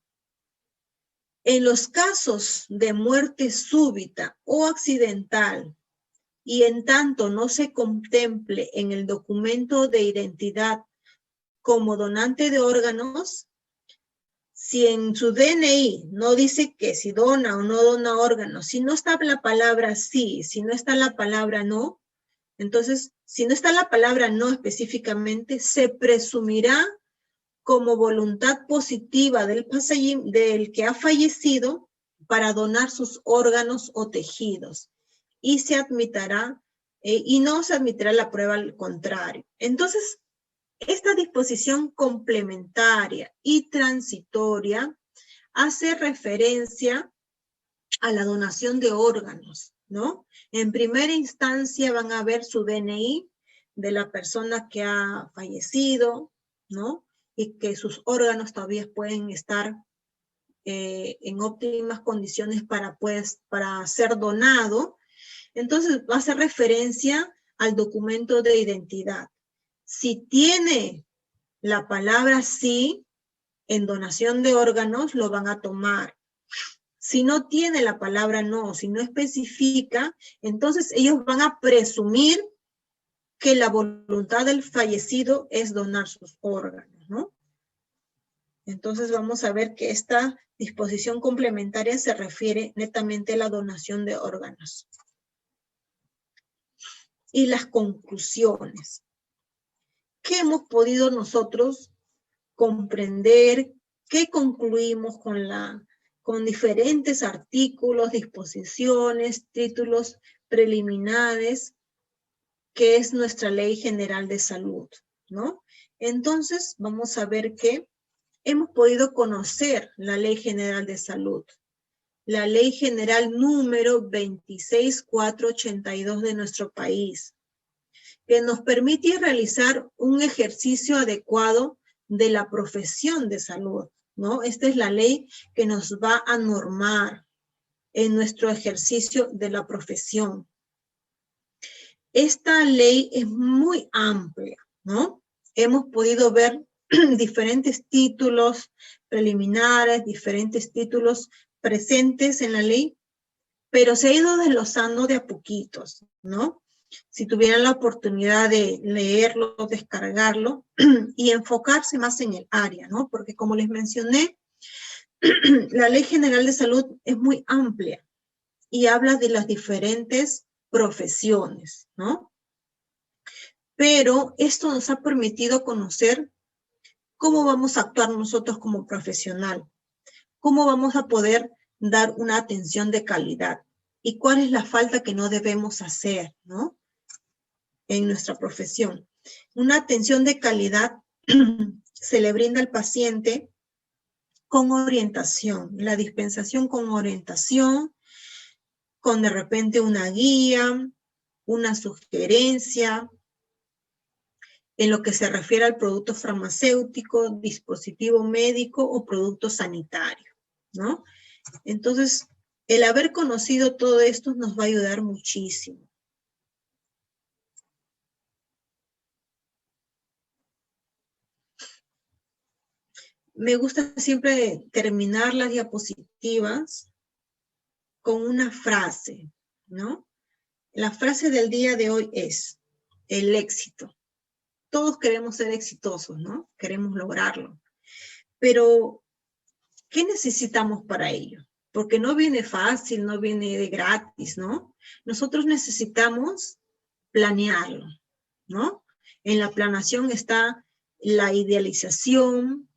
en los casos de muerte súbita o accidental, y en tanto no se contemple en el documento de identidad como donante de órganos, si en su DNI no dice que si dona o no dona órganos, si no está la palabra sí, si no está la palabra no, entonces, si no está la palabra no específicamente, se presumirá como voluntad positiva del que ha fallecido para donar sus órganos o tejidos, y se admitirá, y no se admitirá la prueba al contrario. Entonces, esta disposición complementaria y transitoria hace referencia a la donación de órganos, ¿no? En primera instancia van a ver su DNI de la persona que ha fallecido, ¿no? Y que sus órganos todavía pueden estar en óptimas condiciones para ser donado. Entonces va a hacer referencia al documento de identidad. Si tiene la palabra sí en donación de órganos, lo van a tomar. Si no tiene la palabra no, si no especifica, entonces ellos van a presumir que la voluntad del fallecido es donar sus órganos, ¿no? Entonces vamos a ver que esta disposición complementaria se refiere netamente a la donación de órganos. Y las conclusiones. ¿Qué hemos podido nosotros comprender? ¿Qué concluimos con diferentes artículos, disposiciones, títulos preliminares, que es nuestra Ley General de Salud, ¿no? Entonces, vamos a ver que hemos podido conocer la Ley General de Salud, la Ley General número 26482 de nuestro país, que nos permite realizar un ejercicio adecuado de la profesión de salud, ¿no? Esta es la ley que nos va a normar en nuestro ejercicio de la profesión. Esta ley es muy amplia, ¿no? Hemos podido ver diferentes títulos preliminares, diferentes títulos presentes en la ley, pero se ha ido desglosando de a poquitos, ¿no? Si tuvieran la oportunidad de leerlo, descargarlo y enfocarse más en el área, ¿no? Porque como les mencioné, la Ley General de Salud es muy amplia y habla de las diferentes profesiones, ¿no? Pero esto nos ha permitido conocer cómo vamos a actuar nosotros como profesional, cómo vamos a poder dar una atención de calidad y cuál es la falta que no debemos hacer, ¿no? En nuestra profesión. Una atención de calidad se le brinda al paciente con orientación, la dispensación con orientación, con de repente una guía, una sugerencia, en lo que se refiere al producto farmacéutico, dispositivo médico o producto sanitario, ¿no? Entonces, el haber conocido todo esto nos va a ayudar muchísimo. Me gusta siempre terminar las diapositivas con una frase, ¿no? La frase del día de hoy es el éxito. Todos queremos ser exitosos, ¿no? Queremos lograrlo. Pero, ¿qué necesitamos para ello? Porque no viene fácil, no viene de gratis, ¿no? Nosotros necesitamos planearlo, ¿no? En la planeación está la idealización,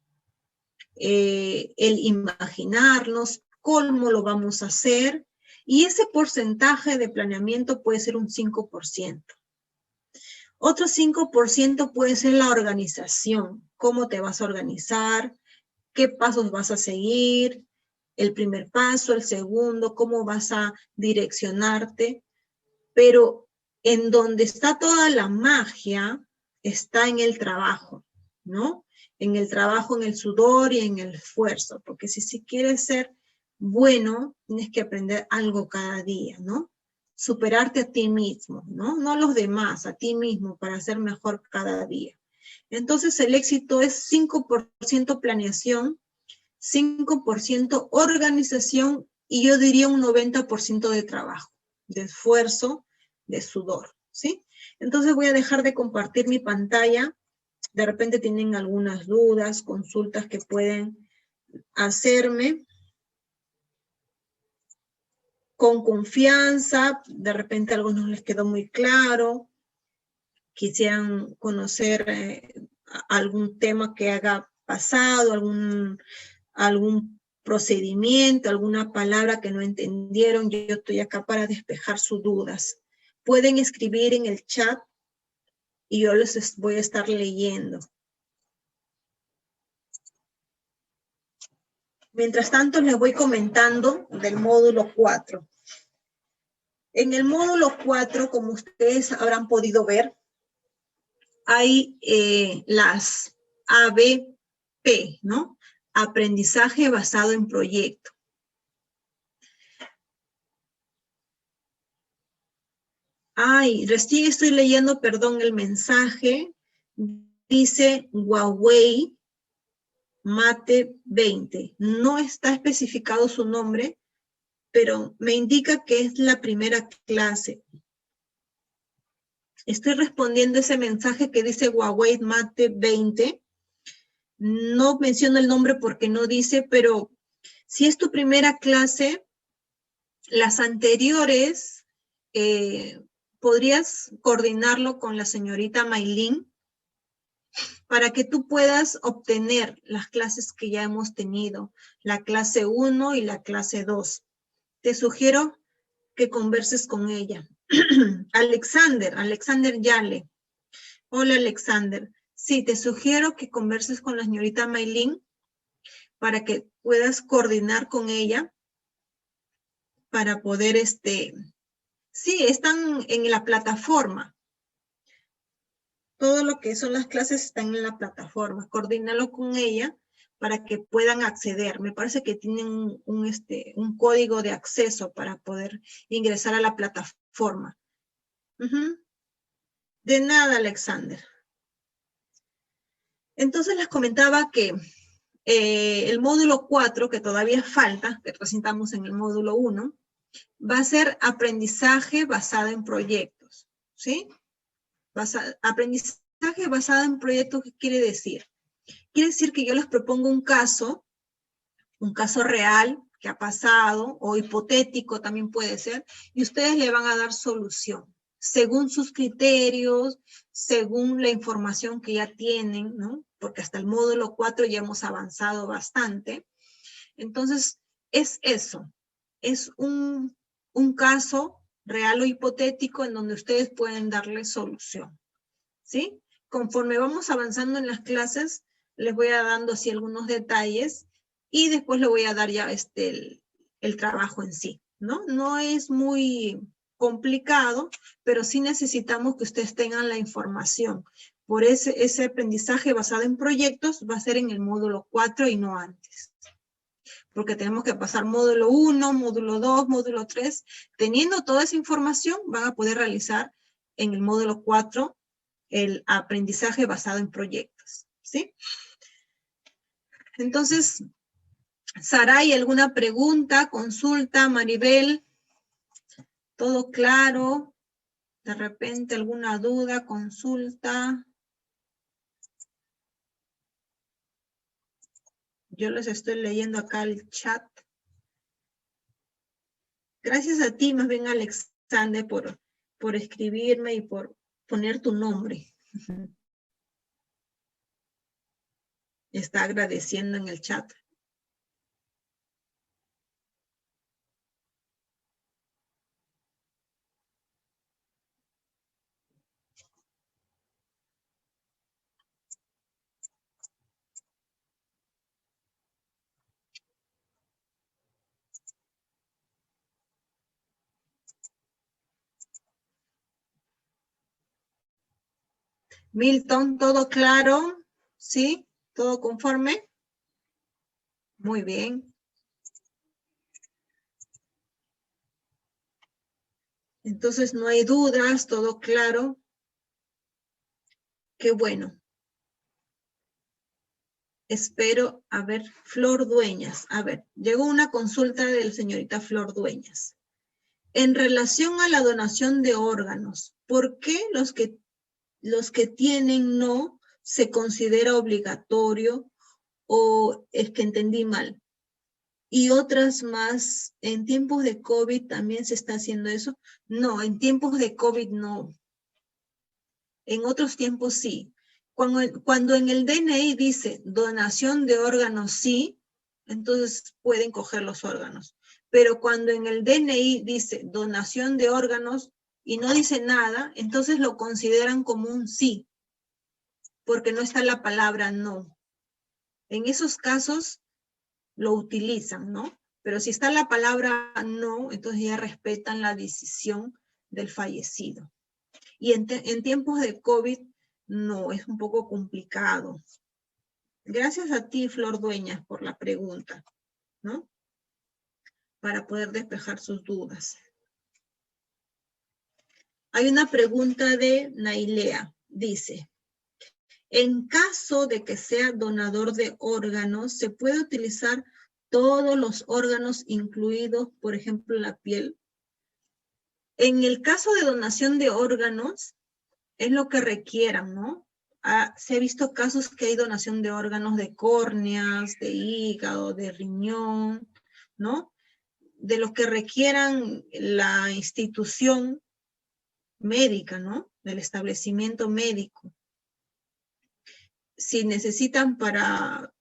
el imaginarnos cómo lo vamos a hacer, y ese porcentaje de planeamiento puede ser un 5%. Otro 5% puede ser la organización, cómo te vas a organizar, qué pasos vas a seguir, el primer paso, el segundo, cómo vas a direccionarte, pero en donde está toda la magia está en el trabajo, ¿no? En el trabajo, en el sudor y en el esfuerzo, porque si quieres ser bueno, tienes que aprender algo cada día, ¿no? Superarte a ti mismo, ¿no? No a los demás, a ti mismo, para ser mejor cada día. Entonces el éxito es 5% planeación, 5% organización y yo diría un 90% de trabajo, de esfuerzo, de sudor, ¿sí? Entonces voy a dejar de compartir mi pantalla. De repente tienen algunas dudas, consultas que pueden hacerme con confianza. De repente a algunos les quedó muy claro. Quisieran conocer algún tema que haga pasado, algún procedimiento, alguna palabra que no entendieron. Yo estoy acá para despejar sus dudas. Pueden escribir en el chat y yo les voy a estar leyendo. Mientras tanto, les voy comentando del módulo 4. En el módulo 4, como ustedes habrán podido ver, hay las ABP, ¿no? Aprendizaje basado en proyecto. Ay, recién estoy leyendo, perdón, el mensaje. Dice Huawei Mate 20. No está especificado su nombre, pero me indica que es la primera clase. Estoy respondiendo ese mensaje que dice Huawei Mate 20. No menciono el nombre porque no dice, pero si es tu primera clase, las anteriores, podrías coordinarlo con la señorita Maylin para que tú puedas obtener las clases que ya hemos tenido, la clase 1 y la clase 2. Te sugiero que converses con ella. Alexander Yale. Hola, Alexander. Sí, te sugiero que converses con la señorita Maylin para que puedas coordinar con ella para poder, sí, están en la plataforma. Todo lo que son las clases están en la plataforma. Coordínalo con ella para que puedan acceder. Me parece que tienen un código de acceso para poder ingresar a la plataforma. De nada, Alexander. Entonces les comentaba que el módulo 4, que todavía falta, que presentamos en el módulo 1, va a ser aprendizaje basado en proyectos, ¿sí? Aprendizaje basado en proyectos, ¿qué quiere decir? Quiere decir que yo les propongo un caso real que ha pasado, o hipotético también puede ser, y ustedes le van a dar solución, según sus criterios, según la información que ya tienen, ¿no? Porque hasta el módulo 4 ya hemos avanzado bastante. Entonces, es eso, es un caso real o hipotético en donde ustedes pueden darle solución, ¿sí? Conforme vamos avanzando en las clases, les voy a dando así algunos detalles y después le voy a dar ya el trabajo en sí. ¿no? No es muy complicado, pero sí necesitamos que ustedes tengan la información. Por ese aprendizaje basado en proyectos va a ser en el módulo 4 y no antes. Porque tenemos que pasar módulo 1, módulo 2, módulo 3. Teniendo toda esa información, van a poder realizar en el módulo 4 el aprendizaje basado en proyectos, ¿sí? Entonces, Saray, ¿alguna pregunta, consulta? Maribel, ¿todo claro? De repente, ¿alguna duda, consulta? Yo les estoy leyendo acá el chat. Gracias a ti, más bien, Alexander, por escribirme y por poner tu nombre. Está agradeciendo en el chat. Milton, ¿todo claro? ¿Sí? ¿Todo conforme? Muy bien. Entonces no hay dudas, todo claro. Qué bueno. Espero, a ver, Flor Dueñas. A ver, llegó una consulta de la señorita Flor Dueñas. En relación a la donación de órganos, ¿por qué los que tienen no se considera obligatorio o es que entendí mal? Y otras más, en tiempos de COVID también se está haciendo eso. No, en tiempos de COVID no. En otros tiempos sí. Cuando en el DNI dice donación de órganos sí, entonces pueden coger los órganos. Pero cuando en el DNI dice donación de órganos y no dice nada, entonces lo consideran como un sí, porque no está la palabra no. En esos casos lo utilizan, ¿no? Pero si está la palabra no, entonces ya respetan la decisión del fallecido. Y en tiempos de COVID, no, es un poco complicado. Gracias a ti, Flor Dueñas, por la pregunta, ¿no? Para poder despejar sus dudas. Hay una pregunta de Nailea. Dice, en caso de que sea donador de órganos, ¿se puede utilizar todos los órganos incluidos, por ejemplo, la piel? En el caso de donación de órganos, es lo que requieran, ¿no? Se ha visto casos que hay donación de órganos de córneas, de hígado, de riñón, ¿no? De lo que requieran la institución médica, ¿no? Del establecimiento médico. Si necesitan para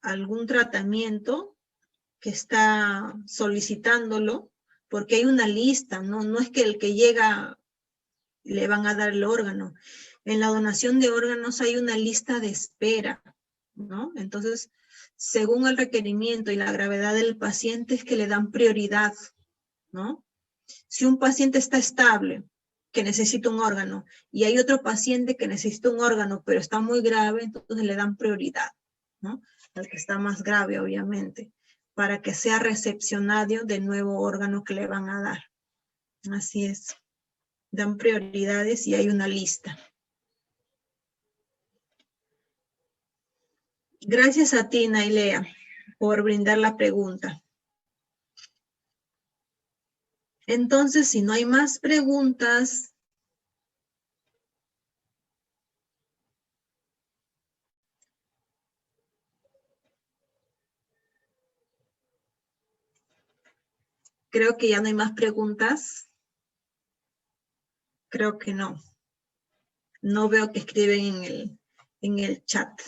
algún tratamiento que está solicitándolo, porque hay una lista, ¿no? No es que el que llega le van a dar el órgano. En la donación de órganos hay una lista de espera, ¿no? Entonces, según el requerimiento y la gravedad del paciente es que le dan prioridad, ¿no? Si un paciente está estable, que necesita un órgano, y hay otro paciente que necesita un órgano, pero está muy grave, entonces le dan prioridad, ¿no? Al que está más grave, obviamente, para que sea recepcionario del nuevo órgano que le van a dar. Así es. Dan prioridades y hay una lista. Gracias a ti, Nailea, por brindar la pregunta. Entonces, si no hay más preguntas, creo que ya no hay más preguntas. Creo que no. No veo que escriben en el chat.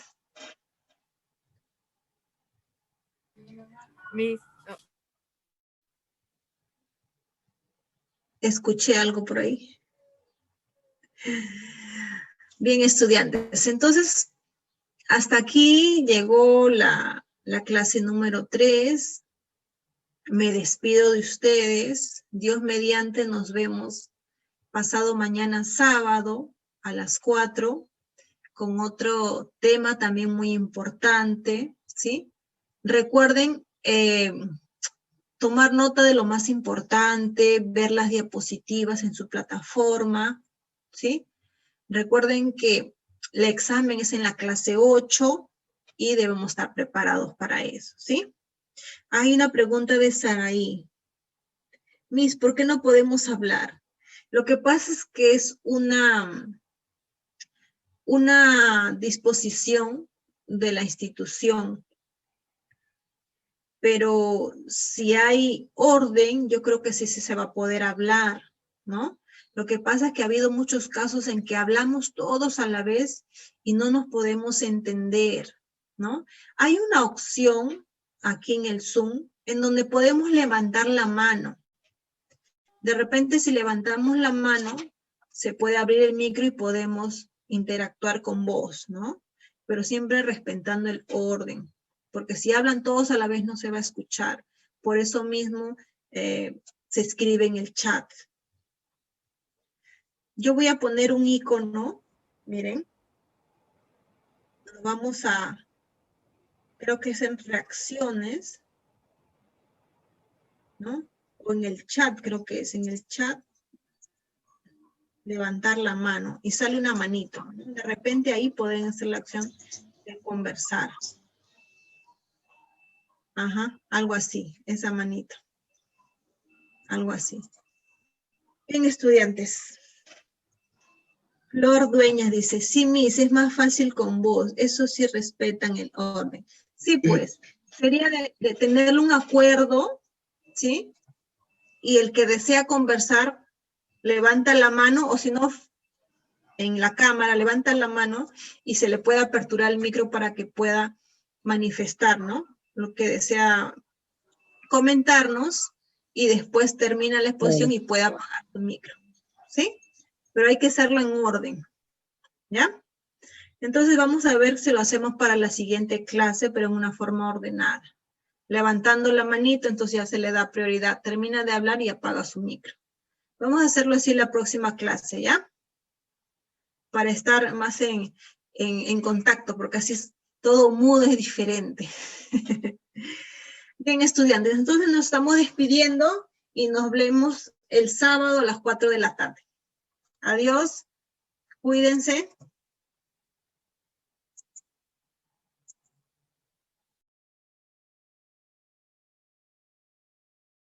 Escuché algo por ahí. Bien, estudiantes. Entonces, hasta aquí llegó la clase número 3. Me despido de ustedes. Dios mediante, nos vemos pasado mañana sábado a las 4 con otro tema también muy importante, ¿sí? Recuerden tomar nota de lo más importante, ver las diapositivas en su plataforma, ¿sí? Recuerden que el examen es en la clase 8 y debemos estar preparados para eso, ¿sí? Hay una pregunta de Saraí. Miss, ¿por qué no podemos hablar? Lo que pasa es que es una disposición de la institución, pero si hay orden, yo creo que sí se va a poder hablar, ¿no? Lo que pasa es que ha habido muchos casos en que hablamos todos a la vez y no nos podemos entender, ¿no? Hay una opción aquí en el Zoom en donde podemos levantar la mano. De repente, si levantamos la mano, se puede abrir el micro y podemos interactuar con vos, ¿no? Pero siempre respetando el orden, porque si hablan todos a la vez no se va a escuchar. Por eso mismo se escribe en el chat. Yo voy a poner un icono, miren. Vamos a, creo que es en reacciones, ¿no? O en el chat, creo que es en el chat. Levantar la mano y sale una manito, ¿no? De repente ahí pueden hacer la acción de conversar. Ajá, algo así, esa manito. Algo así. Bien, estudiantes. Flor Dueñas dice, sí, Miss, es más fácil con vos. Eso sí respetan el orden. Sí, pues, sería de tener un acuerdo, ¿sí? Y el que desea conversar, levanta la mano, o si no, en la cámara, levanta la mano y se le puede aperturar el micro para que pueda manifestar, ¿no? Lo que desea comentarnos y después termina la exposición y puede apagar su micro, ¿sí? Pero hay que hacerlo en orden, ¿ya? Entonces vamos a ver si lo hacemos para la siguiente clase, pero en una forma ordenada. Levantando la manito, entonces ya se le da prioridad. Termina de hablar y apaga su micro. Vamos a hacerlo así en la próxima clase, ¿ya? Para estar más en contacto, porque así es, todo mudo es diferente. Bien, estudiantes, entonces nos estamos despidiendo y nos vemos el sábado a las 4 de la tarde. Adiós, cuídense.